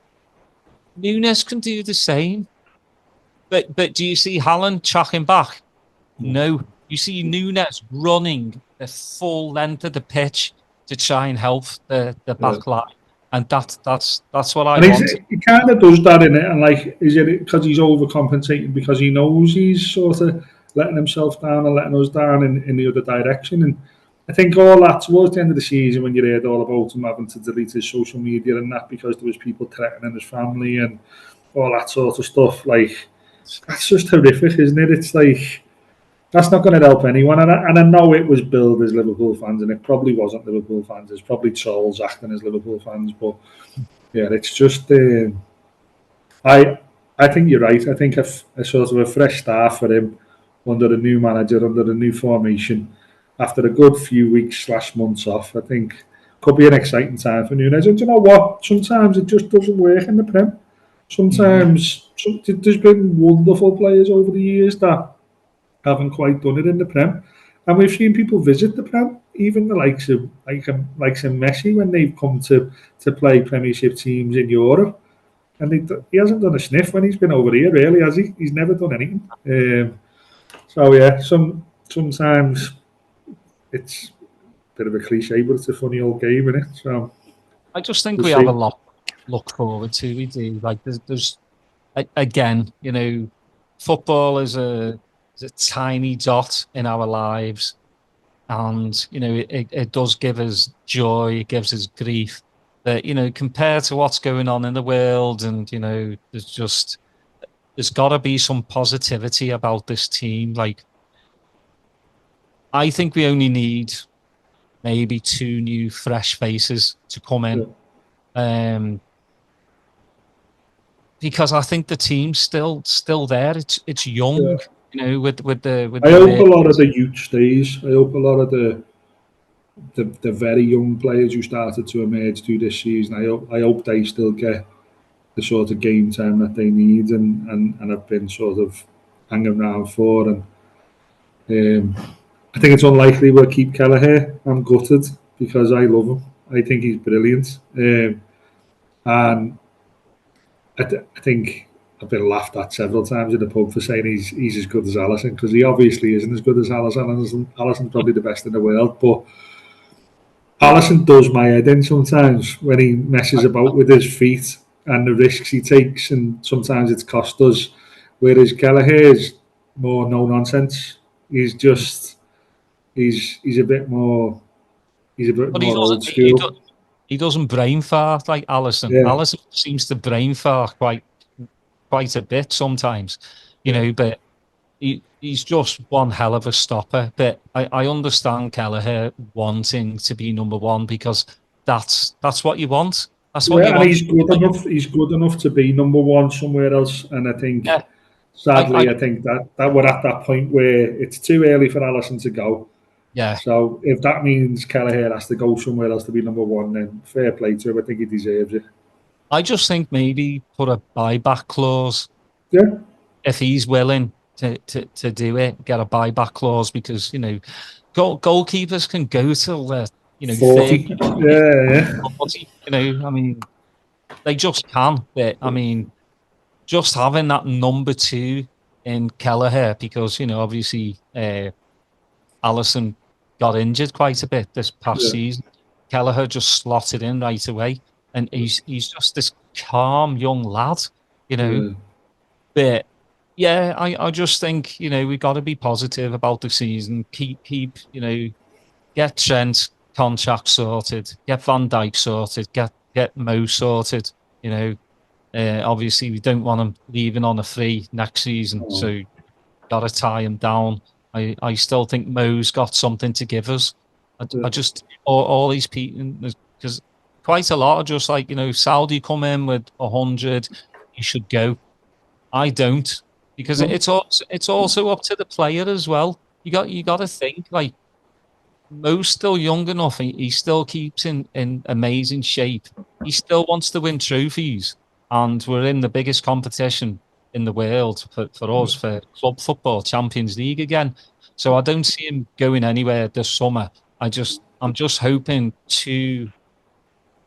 Nunes can do the same, but do you see Haaland chucking back? No, you see Nunes running the full length of the pitch to try and help the back line, and that's what I want. He kind of does that in it, and is it because he's overcompensating because he knows he's sort of letting himself down and letting us down in the other direction? And I think all that towards the end of the season, when you heard all about him having to delete his social media and that because there was people threatening his family, and all that sort of stuff. Like, that's just horrific, isn't it? It's like, that's not going to help anyone. And I know it was billed as Liverpool fans, and it probably wasn't Liverpool fans. It's probably trolls acting as Liverpool fans. But yeah, it's just. I I think you're right. I think a sort of a fresh start for him under a new manager, under a new formation, after a good few weeks / months off, I think could be an exciting time for Nunes. And do you know what? Sometimes it just doesn't work in the Prem. Sometimes there's been wonderful players over the years that haven't quite done it in the Prem. And we've seen people visit the Prem, even the likes of Messi when they've come to play Premiership teams in Europe. And he hasn't done a sniff when he's been over here, really, has he? He's never done anything. So yeah, sometimes it's a bit of a cliche, but it's a funny old game, isn't it? So I just think we have a lot to look forward to. We do. Like there's again, football is a tiny dot in our lives, and it does give us joy, it gives us grief. That compared to what's going on in the world, and there's got to be some positivity about this team. Like, I think we only need maybe 2 new fresh faces to come in, because I think the team's still there. It's young, with the. I hope a lot of the youth stays. I hope a lot of the very young players who started to emerge through this season, I hope they still get the sort of game time that they need and have been sort of hanging around for. And I think it's unlikely we'll keep Kelleher. I'm gutted because I love him. I think he's brilliant. And I think I've been laughed at several times in the pub for saying he's as good as Alisson, because he obviously isn't as good as Alisson. Alisson's probably the best in the world, but Alisson does my head in sometimes when he messes about with his feet and the risks he takes, and sometimes it's cost us. Whereas Kelleher is more no nonsense. He's a bit more old school. He doesn't brain fart like Alisson. Yeah. Alisson seems to brain fart quite a bit sometimes, but he's just one hell of a stopper. But I understand Kelleher wanting to be number one, because that's what you want. That's what you want. He's good enough. He's good enough to be number one somewhere else. And I think, sadly, I think that we're at that point where it's too early for Alisson to go. Yeah. So if that means Kelleher has to go somewhere else to be number one, then fair play to him. I think he deserves it. I just think maybe put a buyback clause. Yeah. If he's willing to do it, get a buyback clause, because goalkeepers can go till 40. 40, I mean, they just can. But I mean, just having that number 2 in Kelleher, because obviously Alisson got injured quite a bit this past season. Kelleher just slotted in right away, and he's just this calm young lad, But yeah, I just think we got to be positive about the season. Keep get Trent contract sorted, get Van Dijk sorted, get Mo sorted. Obviously we don't want him leaving on a free next season, so got to tie him down. I still think Mo's got something to give us. I just all these people, because quite a lot are just like Saudi come in with 100, he should go. I don't, because it's also up to the player as well. You got to think, like, Mo's still young enough. He still keeps in amazing shape. He still wants to win trophies, and we're in the biggest competition in the world for us, for club football, Champions League again. So I don't see him going anywhere this summer. I'm just hoping to,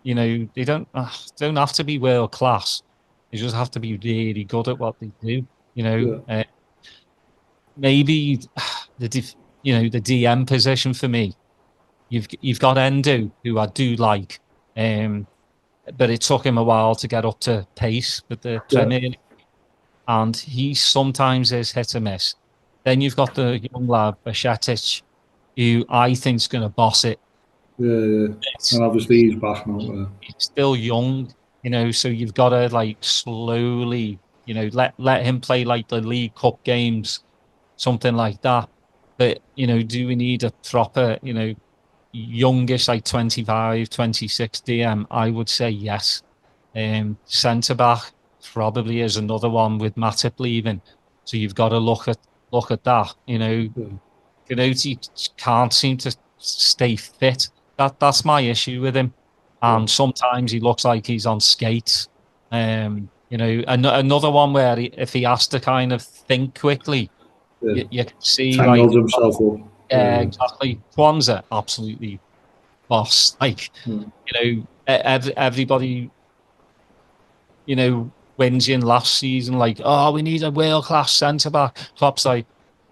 they don't have to be world class. They just have to be really good at what they do. Maybe the DM position for me. You've got Endo, who I do like, but it took him a while to get up to pace with the Premier League, and he sometimes is hit or miss. Then you've got the young lad Bashetic, who I think is going to boss it. Yeah. And obviously he's back now. He's still young. So you've got to like slowly, let him play like the League Cup games, something like that. But, do we need a proper, youngish, like 25, 26 DM? I would say yes. Centre back probably is another one with Matip leaving. So you've got to look at that. Canute can't seem to stay fit. That's my issue with him. And sometimes he looks like he's on skates. Another one where if he has to kind of think quickly, you can see tangles himself up. Exactly. Kwanzaa, absolutely boss. Like, everybody, whinging last season, like, oh, we need a world class centre back. Klopp's like,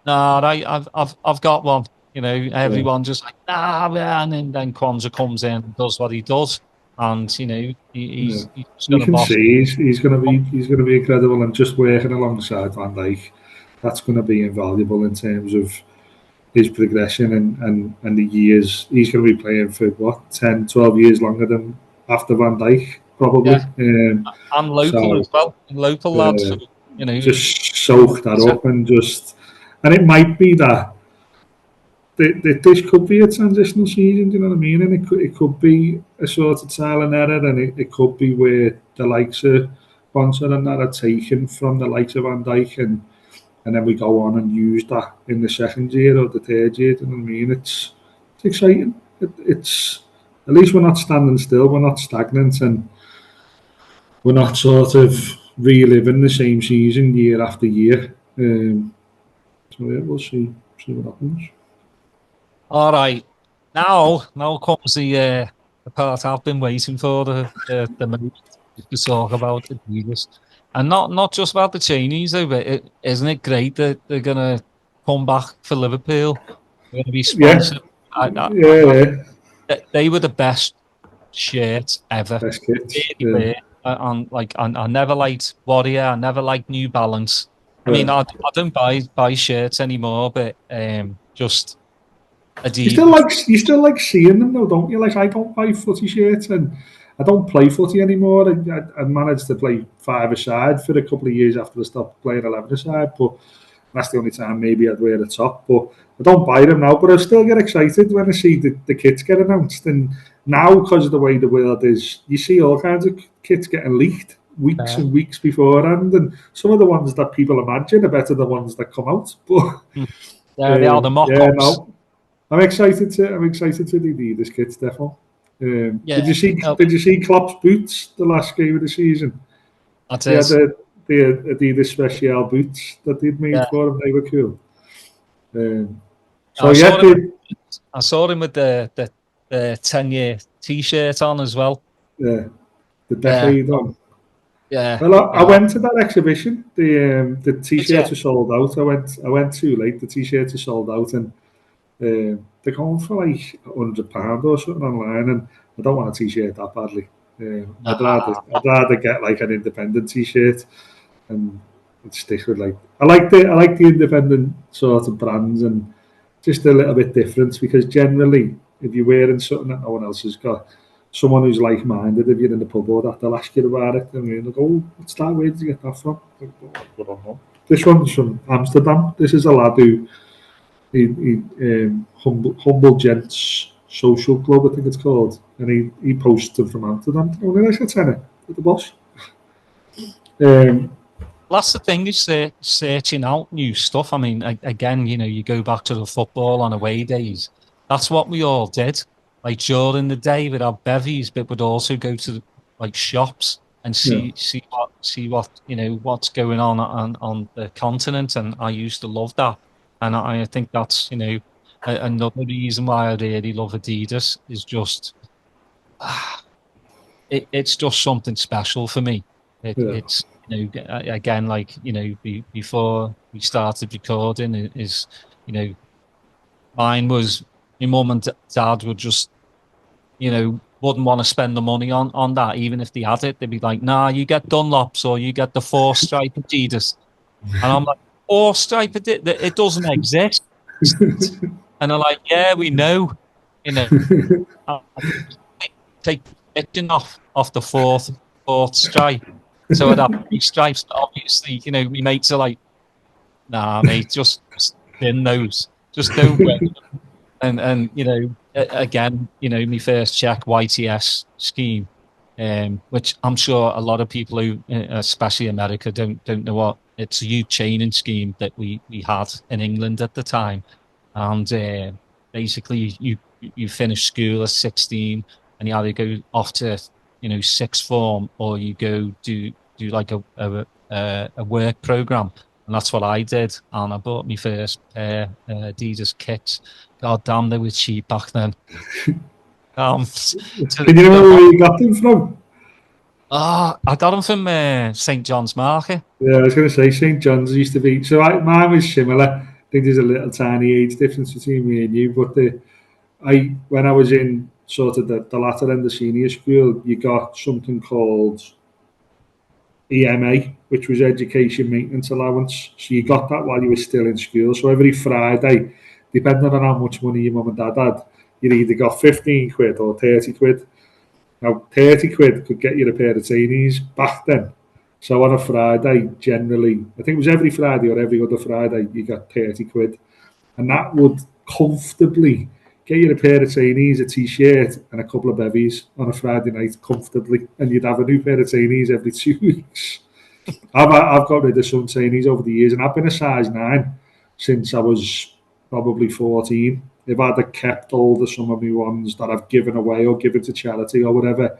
nah, I've got one. Everyone just like, nah, man. And then Kwanzaa comes in and does what he does. And, he's you going can to see he's going to be incredible, and just working alongside Van Dijk, that's going to be invaluable in terms of his progression and the years. He's going to be playing for 10, 12 years longer than after Van Dijk, probably. and local as well. Local lads, just soak that up and it might be that this could be a transitional season, do you know what I mean? And it could be a sort of trial and error, and it could be where the likes of Bonser and that are taken from the likes of Van Dijk, and then we go on and use that in the second year or the third year, do you know what I mean? It's exciting. It's at least we're not standing still, we're not stagnant, and we're not sort of reliving the same season year after year. So yeah, we'll see what happens. All right, now comes the part I've been waiting for, the most to talk about Adidas, and not just about the Chinese though. But isn't it great that they're gonna come back for Liverpool? They're gonna be sponsored. They were the best shirts ever. Best kits. I never liked Warrior. I never liked New Balance. I mean, I don't buy shirts anymore, but just Adidas. You still like seeing them though, don't you? Like, I don't buy footy shirts, and I don't play footy anymore. I managed to play 5-a-side for a couple of years after I stopped playing 11-a-side, but that's the only time maybe I'd wear a top. But I don't buy them now, but I still get excited when I see the kits get announced. And now, because of the way the world is, you see all kinds of kits getting leaked weeks and weeks beforehand, and some of the ones that people imagine are better than the ones that come out. But they are the mock-ups. Yeah, no. I'm excited to the Adidas kits, definitely. Did you see Klopp's boots the last game of the season? He had the Adidas special boots that they'd made for him. They were cool. I saw him with the 10-year T-shirt on as well. Yeah, the decade on. Yeah. Well, I went to that exhibition. The T-shirts were sold out. I went too late. The T-shirts are sold out, and they're going for like £100 or something online, and I don't want a T-shirt that badly. I'd rather get like an independent T-shirt and stick with I like the independent sort of brands, and just a little bit different, because generally if you're wearing something that no one else has got, someone who's like-minded, if you're in the pub or that, they'll ask you about it, and you're like, oh, what's that? Where did you get that from? I don't know. This one's from Amsterdam. This is a lad who Humble Gents Social Club, I think it's called, and he posts them from Amsterdam. Only like a tenner at the boss. That's the thing, is searching out new stuff. I mean, again, you go back to the football on away days. That's what we all did. Like, during the day we'd have bevies, but we'd also go to shops and see what what's going on the continent. And I used to love that. And I think that's another reason why I really love Adidas, is just it's just something special for me. It's again, like, before we started recording, is mine was, my mum and dad would just wouldn't want to spend the money on that, even if they had it. They'd be like, nah, you get Dunlops or you get the 4-stripe Adidas. And I'm like, 4-stripe Adidas? It doesn't exist. And they're like, yeah, we know. Take the off the 4th sports stripe. So I'd have 3 stripes. Obviously, you know, my mates are like, nah, mate, just bin those. Just don't wear them. And you know, again, you know, my first check YTS scheme, which I'm sure a lot of people who, especially America, don't know what it's a youth training scheme that we had in England at the time, and basically you finish school at 16 and you either go off to, you know, sixth form or you go do like a work program. And that's what I did. And I bought my first pair Adidas kits. God damn, they were cheap back then. Can you remember where you got them from? I got them from St. John's Market. Yeah, I was going to say St. John's used to be. So mine was similar. I think there's a little tiny age difference between me and you. But when I was in sort of the latter end of senior school, you got something called EMA, which was Education Maintenance Allowance. So you got that while you were still in school. So every Friday, depending on how much money your mum and dad had, you either got 15 quid or 30 quid. Now, 30 quid could get you a pair of trainees back then. So on a Friday, generally, I think it was every Friday or every other Friday, you got 30 quid. And that would comfortably get you a pair of trainees, a t-shirt, and a couple of bevies on a Friday night comfortably. And you'd have a new pair of trainees every 2 weeks. I've got rid of some trainees over the years, and I've been a size 9 since I was probably 14. If I'd have kept hold of some of my ones that I've given away or given to charity or whatever,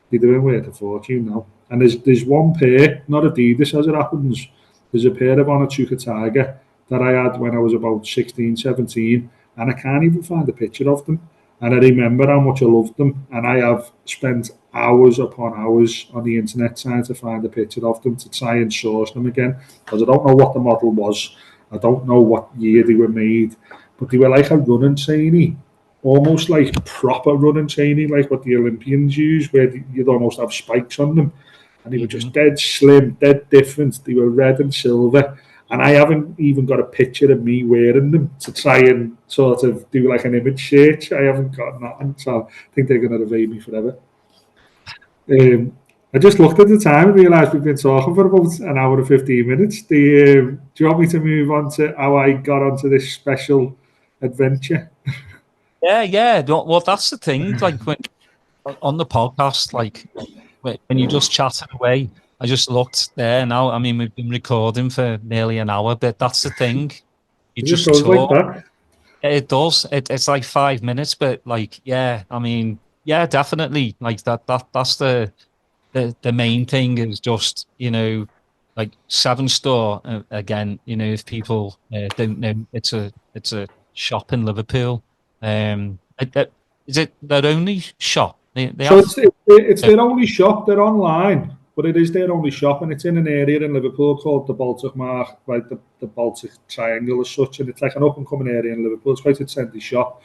they'd have been worth a fortune now. And there's one pair, not Adidas as it happens, there's a pair of Onitsuka Tiger that I had when I was about 16, 17, and I can't even find a picture of them. And I remember how much I loved them, and I have spent hours upon hours on the internet trying to find a picture of them to try and source them again, because I don't know what the model was, I don't know what year they were made, but they were like a running trainee, almost like proper running trainee, like what the Olympians use, where you'd almost have spikes on them, and they were just dead slim, dead different. They were red and silver, and I haven't even got a picture of me wearing them to try and sort of do like an image search. I haven't got nothing, so I think they're going to evade me forever. I just looked at the time and realised we've been talking for about an hour and 15 minutes. Do you want me to move on to how I got onto this special adventure? Yeah. Well, that's the thing. Like when on the podcast, like when you just chatting away, I just looked there now. I mean, we've been recording for nearly an hour, but that's the thing. You just goes talk. like that. It does. It's like 5 minutes, but like, yeah. I mean, yeah, definitely. Like that's the main thing is just, you know, like 7 Store again. You know, if people don't know, it's a shop in Liverpool. Is it their only shop? So it's their only shop. They're online, but it is their only shop, and it's in an area in Liverpool called the Baltic Mark, like the Baltic Triangle as such, and it's like an up and coming area in Liverpool. It's quite a trendy shop,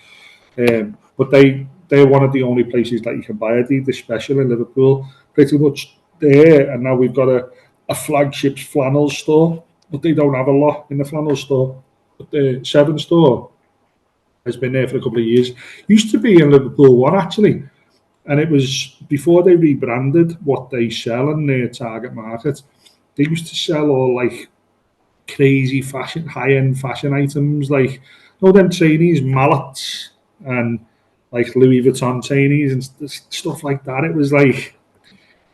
but they're one of the only places that you can buy Adidas special in Liverpool. Pretty much there, and now we've got a flagship flannel store, but they don't have a lot in the flannel store. But the 7 Store has been there for a couple of years. Used to be in Liverpool 1 actually, and it was before they rebranded what they sell in their target market. They used to sell all like crazy fashion, high-end fashion items, like, you know, them trainees, mallets, and like Louis Vuitton trainees and stuff like that. It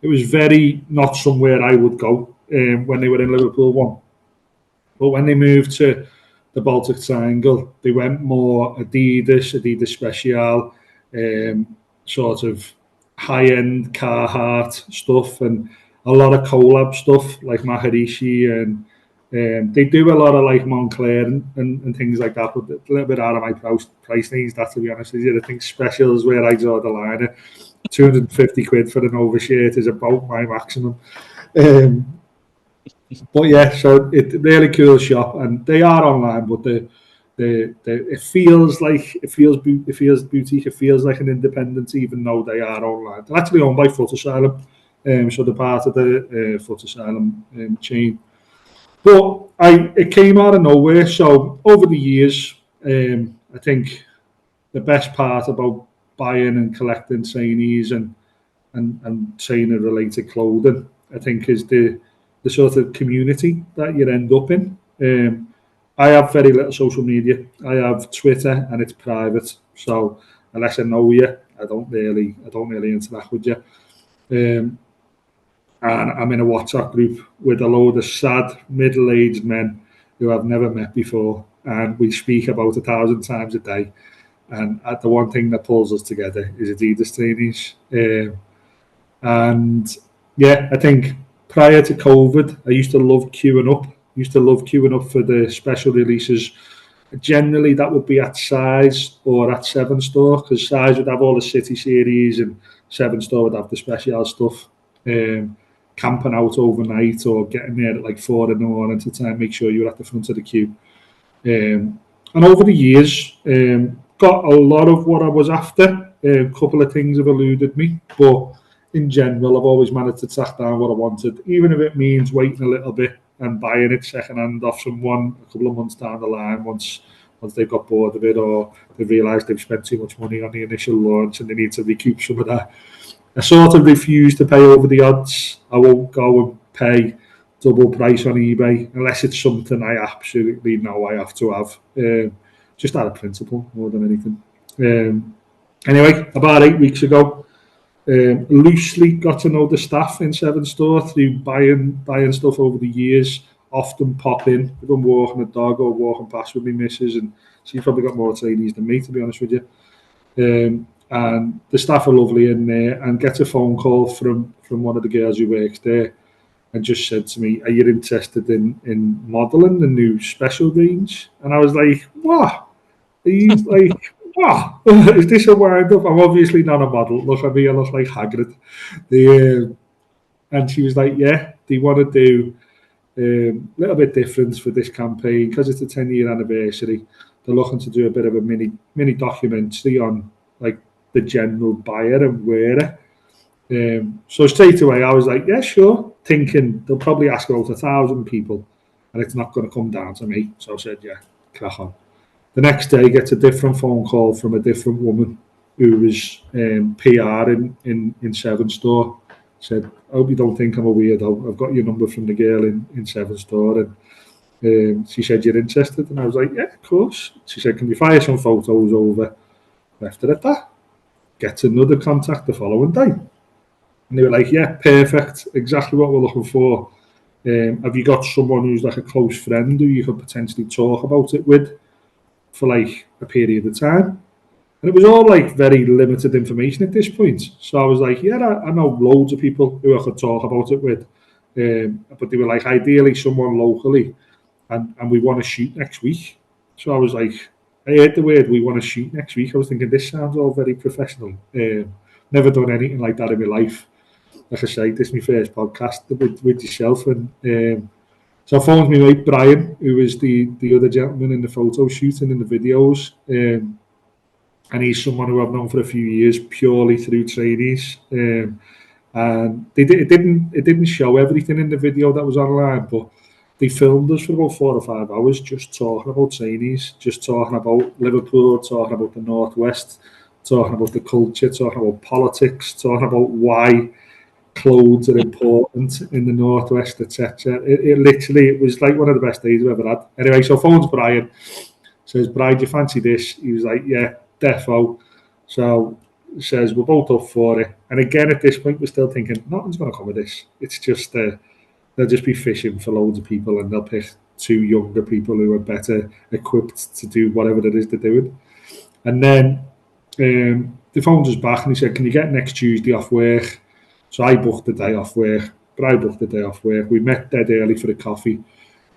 was very not somewhere I would go when they were in Liverpool 1. But when they moved to the Baltic Triangle, they went more Adidas Special, sort of high-end Carhartt stuff, and a lot of collab stuff like Maharishi, and they do a lot of like Montclair and things like that, but a little bit out of my price range, that, to be honest with you. I think special is where I draw the line. 250 quid for an overshirt is about my maximum. But yeah, so it's a really cool shop, and they are online, but it feels boutique. It feels like an independent, even though they are online. They're actually owned by Foot Asylum, so they're part of the Foot Asylum chain. But it came out of nowhere. So over the years, I think the best part about buying and collecting trainees and and trainer related clothing, I think, is the sort of community that you end up in. I have very little social media. I have Twitter and it's private, so unless I know you, I don't really interact with you. And I'm in a WhatsApp group with a load of sad middle-aged men who I've never met before, and we speak about 1,000 times a day. And the one thing that pulls us together is Adidas trainees. And yeah, I think prior to COVID, I used to love queuing up. For the special releases. Generally, that would be at Size or at Seven Store, because Size would have all the City series and Seven Store would have the special stuff. Camping out overnight or getting there at like 4 in the morning to try and make sure you're at the front of the queue. And over the years, got a lot of what I was after. A couple of things have eluded me, but in general, I've always managed to track down what I wanted, even if it means waiting a little bit and buying it second hand off someone a couple of months down the line once they've got bored of it or they've realised they've spent too much money on the initial launch and they need to recoup some of that. I sort of refuse to pay over the odds. I won't go and pay double price on eBay unless it's something I absolutely know I have to have. Just out of principle more than anything. Anyway, about 8 weeks ago, loosely got to know the staff in Seven Store through buying stuff over the years. Often pop in if I'm walking a dog or walking past with my missus, and she's probably got more trainees than me, to be honest with you. And the staff are lovely in there, and get a phone call from one of the girls who works there and just said to me, "Are you interested in modelling the new special range?" And I was like, "What? Are you like, what? Is this a wind up? I'm obviously not a model. Look at me, I look like Hagrid." And she was like, "Yeah, they want to do a little bit different for this campaign because it's a 10-year anniversary. They're looking to do a bit of a mini documentary on like the general buyer and wearer." So straight away I was like, "Yeah, sure," thinking they'll probably ask about 1,000 people and it's not going to come down to me. So I said, "Yeah, crack on." The next day, gets a different phone call from a different woman who was PR in Seven Store. Said, "I hope you don't think I'm a weirdo. I've got your number from the girl in Seven Store." And she said, "You're interested?" And I was like, "Yeah, of course." She said, "Can you fire some photos over?" Left it at that. Get another contact the following day. And they were like, "Yeah, perfect. Exactly what we're looking for. Have you got someone who's like a close friend who you could potentially talk about it with for like a period of time?" And it was all like very limited information at this point. So I was like, "Yeah, I know loads of people who I could talk about it with." But they were like, "Ideally someone locally, and we want to shoot next week." So I was like, I heard the word "we want to shoot next week." I was thinking, this sounds all very professional. Never done anything like that in my life. Like I say, this is my first podcast with yourself. And so I phoned my mate Brian, who was the other gentleman in the photo shooting and the videos. And he's someone who I've known for a few years purely through trainees. And it didn't show everything in the video that was online, but they filmed us for about 4 or 5 hours just talking about trainees, just talking about Liverpool, talking about the Northwest, talking about the culture, talking about politics, talking about why clothes are important in the Northwest, etc. It was like one of the best days I've ever had. Anyway, so phones Brian, says, "Brian, do you fancy this?" He was like, "Yeah, defo." So says, "We're both up for it." And again, at this point, we're still thinking, nothing's going to come of this. It's just, they'll just be fishing for loads of people and they'll pick 2 younger people who are better equipped to do whatever it is they're doing. And then the phone was back and he said, "Can you get next Tuesday off work?" So I booked the day off work. Brian booked the day off work. We met dead early for a coffee.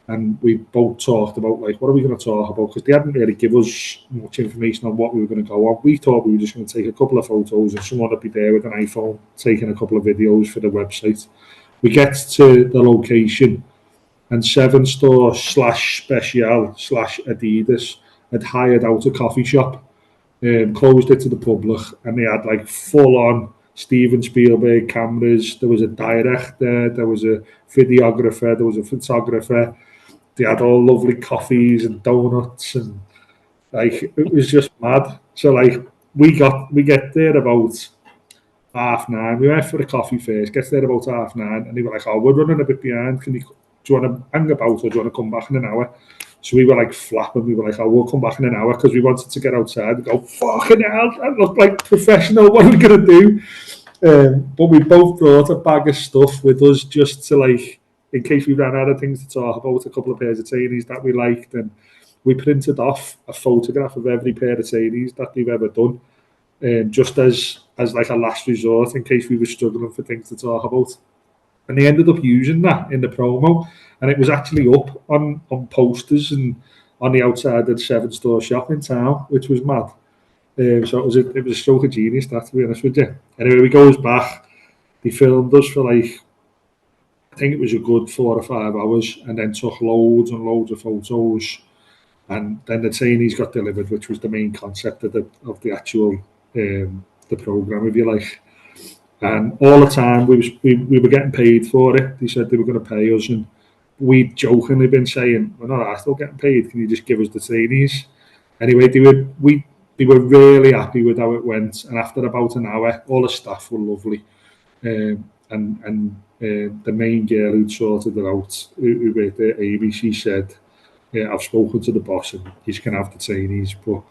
And we both talked about, like, what are we going to talk about? Because they hadn't really given us much information on what we were going to go on. We thought we were just going to take a couple of photos and someone would be there with an iPhone taking a couple of videos for the website. We get to the location and Seven Store / Special / Adidas had hired out a coffee shop, closed it to the public, and they had like full-on Steven Spielberg cameras. There was a director, there was a videographer, there was a photographer. They had all lovely coffees and donuts, and like it was just mad. So like we get there about 9:30. We went for a coffee first, gets there about 9:30, and they were like, oh, we're running a bit behind. Do you want to hang about or do you want to come back in an hour? So we were like flapping. We were like, oh, we'll come back in an hour because we wanted to get outside and go, fucking hell, that looked like professional. What are we going to do? But we both brought a bag of stuff with us just to, like, in case we ran out of things to talk about, a couple of pairs of trainees that we liked. And we printed off a photograph of every pair of trainees that they've ever done, just as like a last resort in case we were struggling for things to talk about. And they ended up using that in the promo, and it was actually up on posters and on the outside of the 7-store shop in town, which was mad. So it was a stroke of genius, that, to be honest with you. Anyway, we goes back. They filmed us for like, I think it was a good 4 or 5 hours, and then took loads and loads of photos. And then the trainees got delivered, which was the main concept of the actual the program, if you like. And all the time we were getting paid for it. They said they were going to pay us, and we'd jokingly been saying, we're not still getting paid, can you just give us the trainees? Anyway, they were really happy with how it went, and after about an hour, all the staff were lovely. And the main girl who'd sorted it out, who worked there, Amy, she said, I've spoken to the boss and he's going to have the trainees, but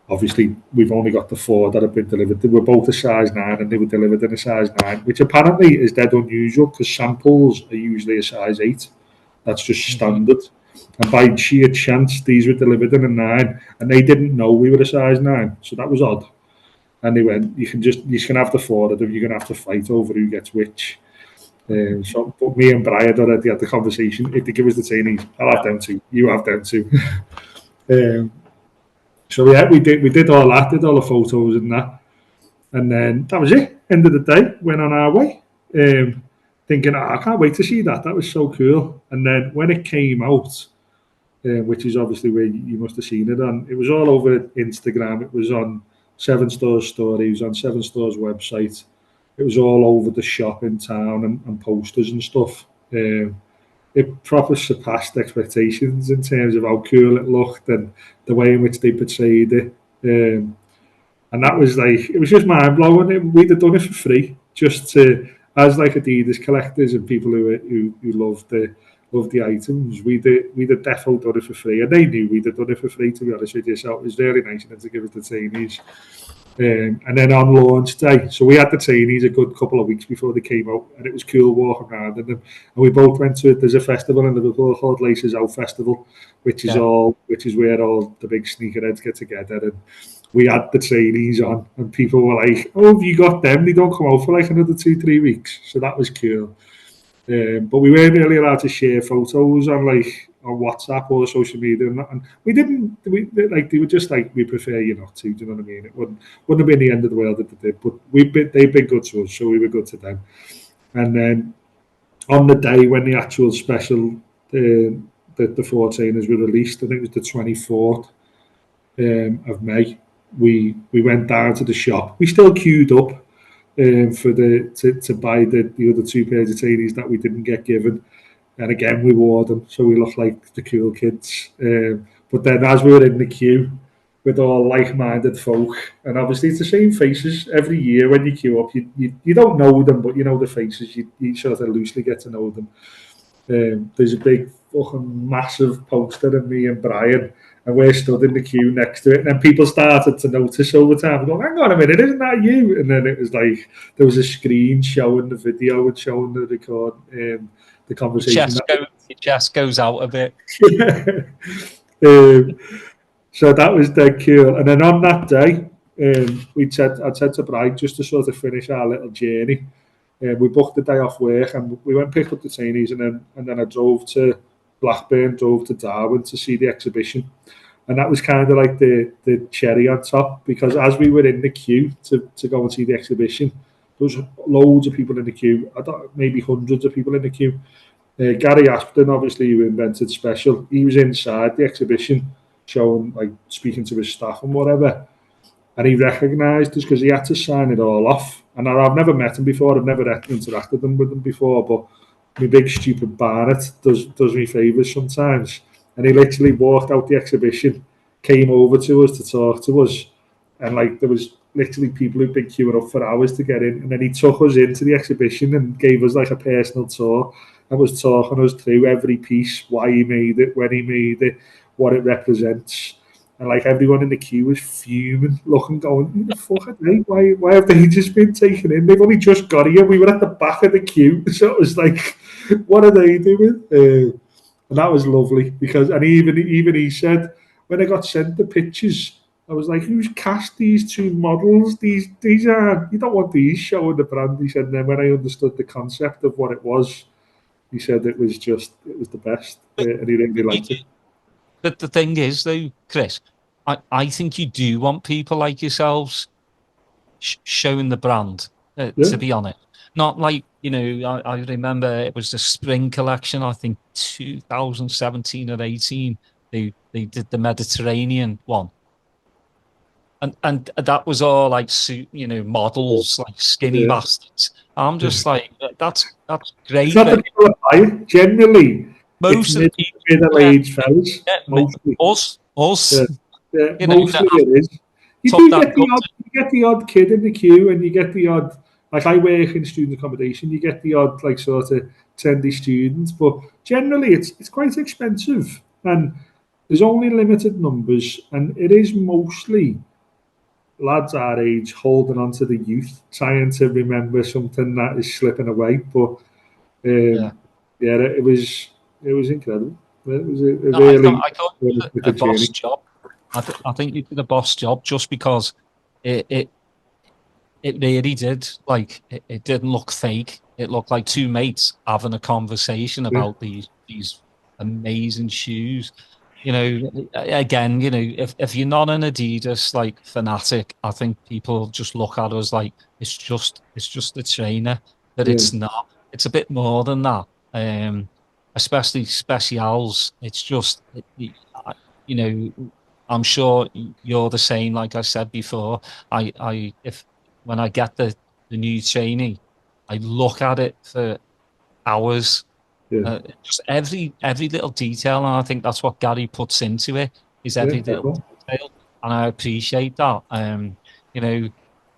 obviously we've only got the 4 that have been delivered. They were both a size 9 and they were delivered in a size 9, which apparently is dead unusual because samples are usually a size 8. That's just standard. And by sheer chance, these were delivered in a 9, and they didn't know we were a size 9, so that was odd. And they went, you can have the 4 of them, you're going to have to fight over who gets which. So, but me and Brian already had the conversation. If they give us the trainees, I'll have them too. You have them too. So yeah, we did all that, did all the photos and that, and then that was it. End of the day, went on our way, thinking, I can't wait to see that. That was so cool. And then when it came out, which is obviously where you must have seen it on, it was all over Instagram. It was on 7-Store's story. It was on 7-Store's website. It was all over the shop in town and posters and stuff. It proper surpassed expectations in terms of how cool it looked and the way in which they portrayed it. And that was like, it was just mind blowing. We'd have done it for free, just to, as like Adidas collectors and people who love the items. We'd have definitely done it for free, and they knew we'd have done it for free, to be honest with you. So it was really nice of them to give us the trainees. And then on launch day, so we had the trainees a good couple of weeks before they came out, and it was cool walking around in them. And we both went to it. There's a festival in Liverpool called Laces Out Festival, which is where all the big sneakerheads get together. And we had the trainees on, and people were like, "Oh, have you got them? They don't come out for like another 2-3 weeks." So that was cool. But we weren't really allowed to share photos on WhatsApp or social media, and we didn't. They were just like, we prefer you not to. Do you know what I mean? It wouldn't have been the end of the world if they did. But they've been good to us, so we were good to them. And then on the day when the actual special, the 4 trainers were released, I think it was the 24th of May. We went down to the shop. We still queued up to buy the other 2 pairs of trainees that we didn't get given. And again, we wore them, so we looked like the cool kids. But then as we were in the queue with all like-minded folk, and obviously it's the same faces every year when you queue up. You don't know them, but you know the faces. You sort of loosely get to know them. There's a big fucking massive poster of me and Brian, and we're stood in the queue next to it. And then people started to notice over time, going, hang on a minute, isn't that you? And then it was like, there was a screen showing the video and showing the record, the conversation. Your chest goes out a bit. So that was dead cool. And then on that day, I'd said to Brian, just to sort of finish our little journey, we booked the day off work and we went and picked up the trainees, and then I drove to Blackburn, drove to Darwin to see the exhibition. And that was kind of like the cherry on top, because as we were in the queue to go and see the exhibition, there was loads of people in the queue. I thought maybe hundreds of people in the queue. Gary Aspden, obviously, who invented Special, he was inside the exhibition, showing, like, speaking to his staff and whatever. And he recognised us because he had to sign it all off. And I've never met him before. I've never interacted with him before, but my big stupid Barnett does me favours sometimes. And he literally walked out the exhibition, came over to us to talk to us, and like there was literally people who'd been queuing up for hours to get in, and then he took us into the exhibition and gave us like a personal tour and was talking us through every piece, why he made it, when he made it, what it represents. And like everyone in the queue was fuming, looking, going, who the fuck are they? Why have they just been taken in? They've only just got here. We were at the back of the queue. So it was like, what are they doing? And that was lovely because, and even he said, when I got sent the pictures, I was like, who's cast these two models? These are, you don't want these showing the brand. He said, and then when I understood the concept of what it was, he said it was the best. And he really liked it. But the thing is, though, Chris, I think you do want people like yourselves showing the brand, to be honest. Not like, I remember it was the spring collection, I think 2017 or 18, they did the Mediterranean one. And that was all like, models, like skinny bastards. I'm just like, that's great. It's not the people that buy it. Generally, most of the people, middle-aged fellas. Mostly. Us. Mostly it is. You get the odd kid in the queue, and you get the odd, like I work in student accommodation, you get the odd like sort of trendy students, but generally it's quite expensive, and there's only limited numbers, and it is mostly lads our age holding on to the youth, trying to remember something that is slipping away. But it was incredible. It was I thought a boss job. I think you did a boss job just because it really did. Like it didn't look fake. It looked like two mates having a conversation about these amazing shoes. Again, if you're not an Adidas like fanatic, I think people just look at us like it's just a trainer, but it's not. It's a bit more than that. Especially specials. It's just, I'm sure you're the same. Like I said before, when I get the new trainee, I look at it for hours. Just every little detail, and I think that's what Gary puts into it, is every little detail, and I appreciate that.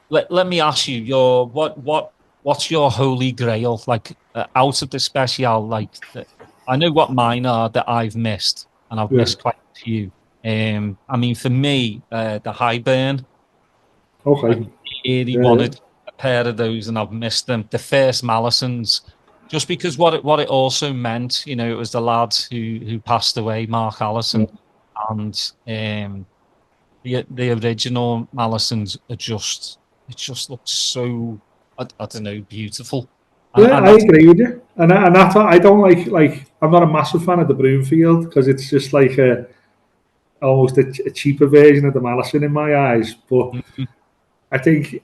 Let me ask you, what's your holy grail, like out of the special? Like I know what mine are that I've missed, and I've missed quite a few. I mean, for me, the high burn. Okay. I really wanted a pair of those, and I've missed them. The first Mallisons. Just because what it also meant, it was the lads who passed away, Mark Allison, and the original Mallisons it just looks so I don't know, beautiful. And I agree with you, and that's I don't like I'm not a massive fan of the Broomfield because it's just like almost a cheaper version of the Mallison in my eyes. But I think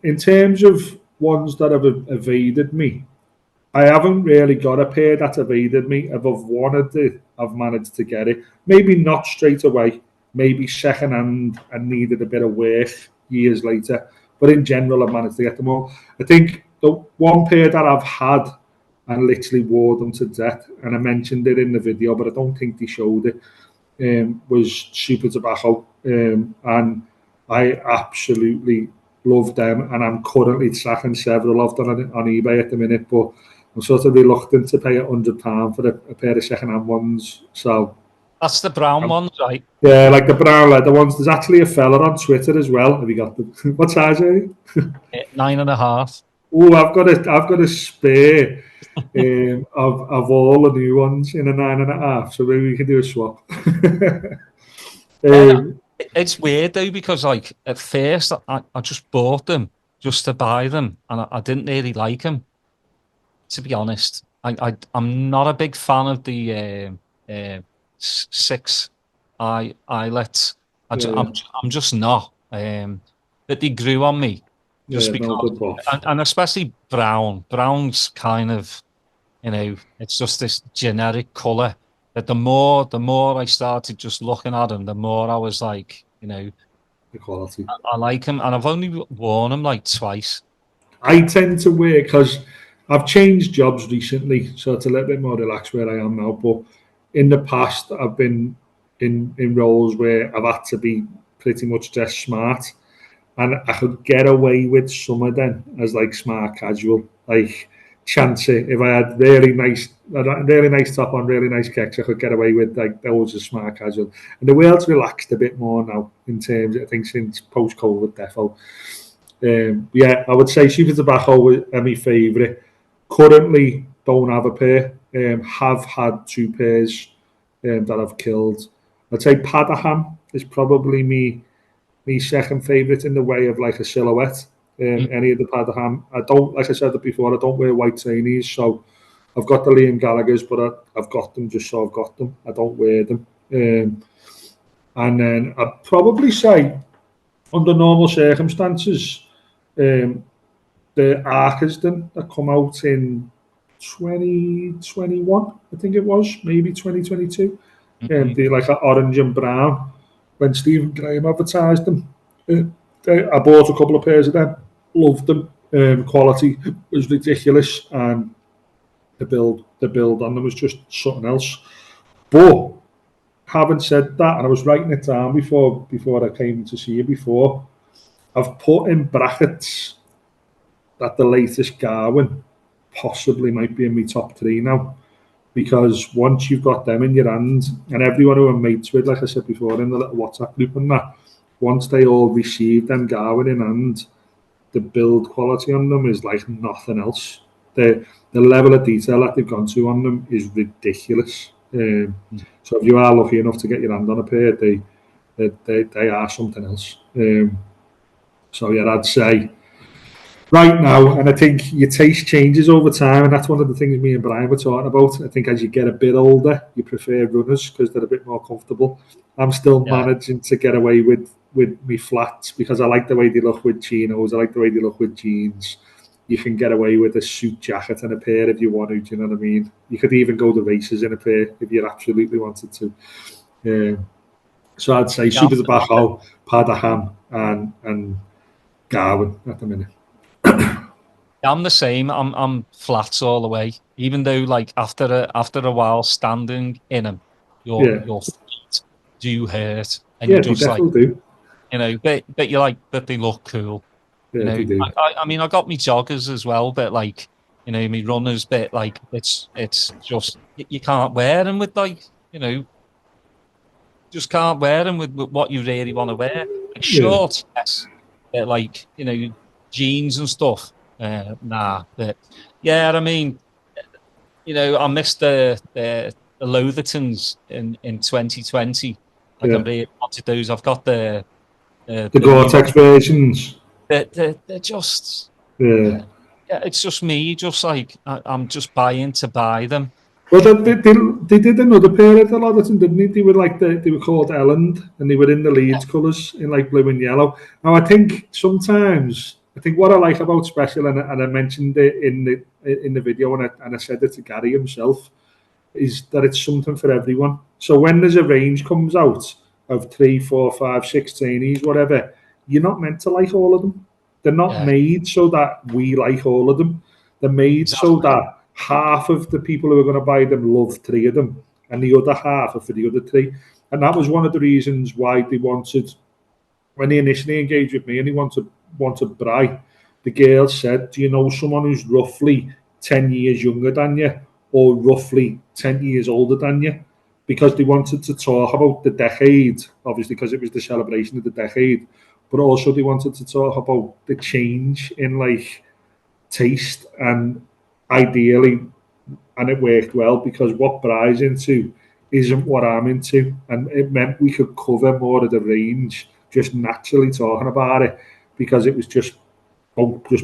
in terms of ones that have evaded me, I haven't really got a pair that's evaded me. If I've wanted it, I've managed to get it. Maybe not straight away, maybe second hand and needed a bit of work years later. But in general, I've managed to get them all. I think the one pair that I've had and literally wore them to death, and I mentioned it in the video, but I don't think they showed it, was Super Tobacco. And I absolutely love them, and I'm currently tracking several of them on eBay at the minute, but I'm sort of reluctant to pay £100 for a pair of second-hand ones. So that's the brown ones, right? Yeah, like the brown leather ones. There's actually a fella on Twitter as well. Have you got them? What size are you? 9.5. Oh, I've got a spare of all the new ones in a 9.5. So maybe we can do a swap. It's weird though because like at first I just bought them just to buy them, and I didn't really like them. To be honest, I'm not a big fan of the 6 eyelets. I'm just not. But they grew on me just because, and especially brown. Brown's kind of, it's just this generic color. But the more I started just looking at them, the more I was like, the quality. I like them, and I've only worn them like twice. I tend to wear, because I've changed jobs recently, so it's a little bit more relaxed where I am now. But in the past, I've been in roles where I've had to be pretty much dressed smart, and I could get away with some of them as like smart casual, like chance it. If I had really nice top on, really nice kicks, I could get away with like those as smart casual. And the world's relaxed a bit more now in terms, I think, since post-COVID, defo. Yeah, I would say Super Tobacco are my favourite. Currently, don't have a pair. Have had 2 pairs that I've killed. I'd say Padaham is probably me second favourite in the way of like a silhouette. Any of the Padaham. I don't, like I said before, I don't wear white trainees, so I've got the Liam Gallagher's, but I've got them just so I've got them. I don't wear them. And then I'd probably say, under normal circumstances, the Arkersden that come out in 2021, I think it was, maybe 2022. They're like a orange and brown. When Stephen Graham advertised them, I bought a couple of pairs of them, loved them. Quality was ridiculous, and the build on them was just something else. But having said that, and I was writing it down before I came to see you before, I've put in brackets that the latest Garwin possibly might be in my top 3 now. Because once you've got them in your hand, and everyone who I'm mates with, like I said before, in the little WhatsApp group and that, once they all receive them Garwin in hand, the build quality on them is like nothing else. The level of detail that they've gone to on them is ridiculous. So if you are lucky enough to get your hand on a pair, they are something else. So yeah, I'd say right now, and I think your taste changes over time, and that's one of the things me and Brian were talking about. I think as you get a bit older, you prefer runners because they're a bit more comfortable. I'm still managing to get away with me flats because I like the way they look with chinos. I like the way they look with jeans. You can get away with a suit jacket and a pair if you want to, do you know what I mean? You could even go to races in a pair if you absolutely wanted to. So I'd say Super Tobacco, Padaham, and Garwin at the minute. I'm the same. I'm flats all the way. Even though, like after a while standing in them, your feet do hurt, and you just like do. You know, but you're like, but they look cool. Yeah, you know, I mean, I got me joggers as well, but like, you know, me runners, but like, it's just you can't wear them with like, you know, just can't wear them with what you really want to wear. Like shorts, yes, but like, you know, jeans and stuff. Nah, but yeah, I mean, you know, I missed the Lothertons in 2020. Like I really wanted those. I've got the Gore-Tex versions. They're just yeah, it's just me. Just like I'm just buying to buy them. Well, they did another pair of the Lotherton, didn't they? They were like they were called Elland, and they were in the Leeds colours in like blue and yellow. Now I think sometimes what I like about Special, and I mentioned it in the video, and I said it to Gary himself, is that it's something for everyone. So when there's a range comes out of 3, 4, 5, 6 trainees, whatever, you're not meant to like all of them. They're not made so that we like all of them. They're made so that half of the people who are going to buy them love 3 of them, and the other half are for the other 3. And that was one of the reasons why they wanted, when they initially engaged with me and they wanted Bri, the girl said, do you know someone who's roughly 10 years younger than you or roughly 10 years older than you? Because they wanted to talk about the decade, obviously because it was the celebration of the decade, but also they wanted to talk about the change in like taste, and ideally, and it worked well because what Bri's into isn't what I'm into, and it meant we could cover more of the range just naturally talking about it because it was just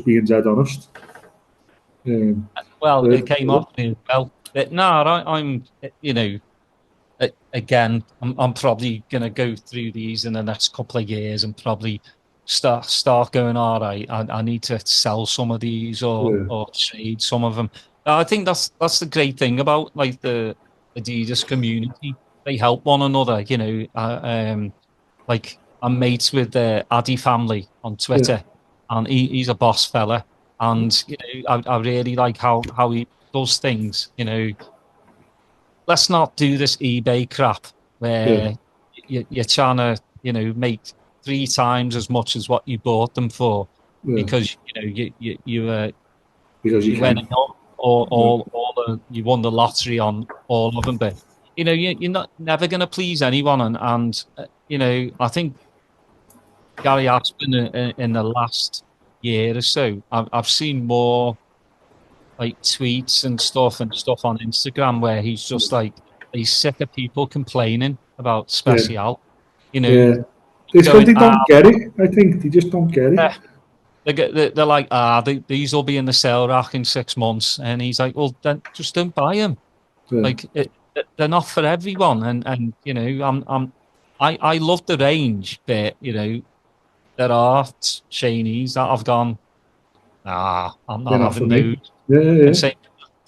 being dead honest. Well, it came off really well. But no, I'm you know, again, I'm probably gonna go through these in the next couple of years and probably start going, all right, I need to sell some of these or trade some of them. I think that's the great thing about like the Adidas community. They help one another, you know. Like I'm mates with the Addy family on Twitter, and he's a boss fella, and you know, I really like how he does things. You know, let's not do this eBay crap where you're trying to, you know, make 3 times as much as what you bought them for, Yeah. because you Because you went can. you won the lottery on all of them. But you're not never going to please anyone, and I think Gary Aspin in the last year or so, I've seen more like tweets and stuff on Instagram where he's just like he's sick of people complaining about Yeah. Special, Yeah. It's because going, they don't get it. I think they just don't get it. they're like, these will be in the sale rack in 6 months, and he's like, well, then just don't buy them. Yeah. Like they're not for everyone, and I love the range, but there are Chinese that I've gone, I'm They're not not for having me. those. Yeah, yeah, And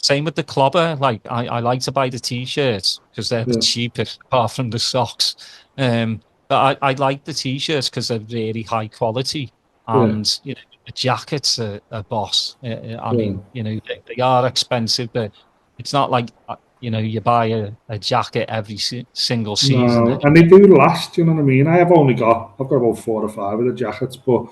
same with the clobber. Like I like to buy the t-shirts because they're the yeah. cheapest, apart from the socks. But I like the t-shirts because they're really high quality, Yeah. and the jackets are boss. I Yeah. mean, they are expensive, but it's not like you buy a jacket every single season. No, and they do last. You know what I mean? I've got about 4 or 5 of the jackets, but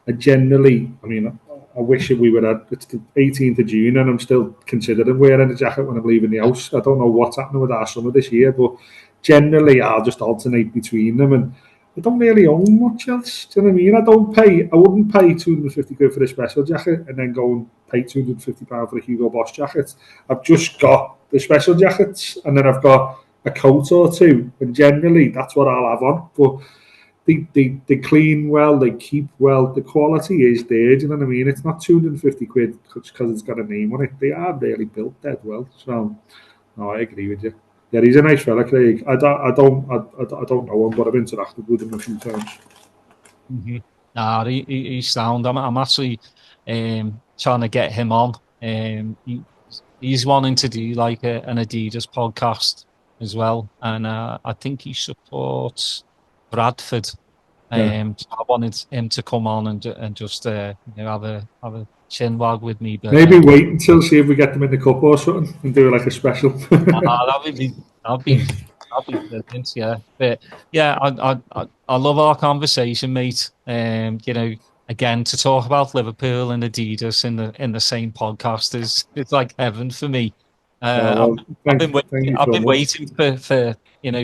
I generally, I mean, I wish we were at it's the 18th of June, and I'm still considering wearing a jacket when I'm leaving the house. I don't know what's happening with our summer this year, but generally I'll just alternate between them, and I don't really own much else. Do you know what I mean? I wouldn't pay 250 quid for a special jacket and then go and pay £250 for a Hugo Boss jacket. I've just got the special jackets, and then I've got a coat or two, and generally that's what I'll have on. But they clean well, they keep well, the quality is there, do you know what I mean? It's not 250 quid because it's got a name on it. They are really built dead well. So, no, I agree with you. Yeah, he's a nice fella, Craig. I don't know him, but I've interacted with him a few times. Mm-hmm. He's sound. I'm actually trying to get him on. He's wanting to do like an Adidas podcast as well, and I think he supports Bradford. Yeah. So I wanted him to come on and just have a chin wag with me. But Maybe wait until see if we get them in the cup or something and do like a special. that'd be brilliant. Yeah, but yeah, I love our conversation, mate. Again, to talk about Liverpool and Adidas in the same podcast is it's like heaven for me. Well, thank you I've so been much. waiting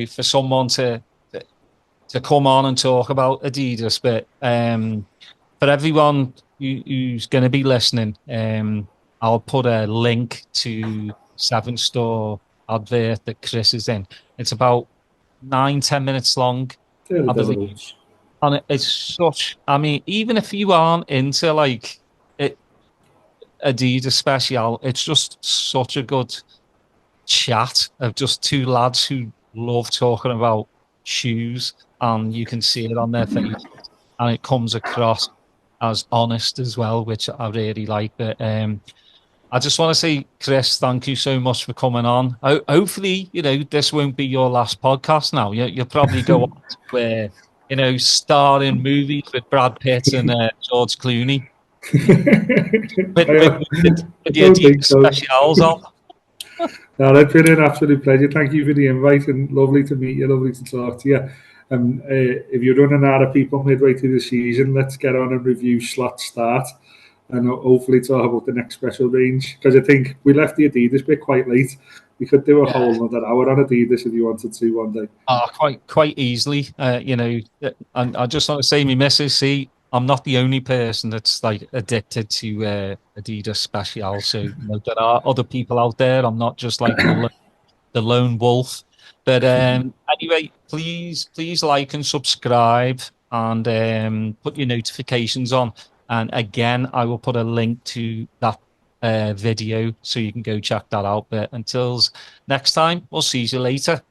for someone to come on and talk about Adidas. But for everyone who's going to be listening, I'll put a link to 7 Store advert that Chris is in. It's about 9-10 minutes long, Yeah, I the believe, devils. and it's such. I mean, even if you aren't into like it, Adidas Special, it's just such a good chat of just two lads who love talking about shoes, and you can see it on their face, and it comes across as honest as well, which I really like. But I just want to say, Chris, thank you so much for coming on. Hopefully, this won't be your last podcast now. You'll probably go on to where, star in movies with Brad Pitt and George Clooney with, with, I with the don't think Adidas so. specials on. No, that's been an absolute pleasure. Thank you for the invite, and lovely to meet you, lovely to talk to you. If you're running out of people midway through the season, let's get on and review slot start, and hopefully talk about the next special range. Because I think we left the Adidas bit quite late. We could do a whole another hour on Adidas if you wanted to one day. Quite easily. And I just want to say, my missus, see, I'm not the only person that's like addicted to Adidas Special. So there are other people out there. I'm not just like the lone wolf. But anyway, please like and subscribe, and put your notifications on. And again, I will put a link to that video so you can go check that out. But until next time, we'll see you later.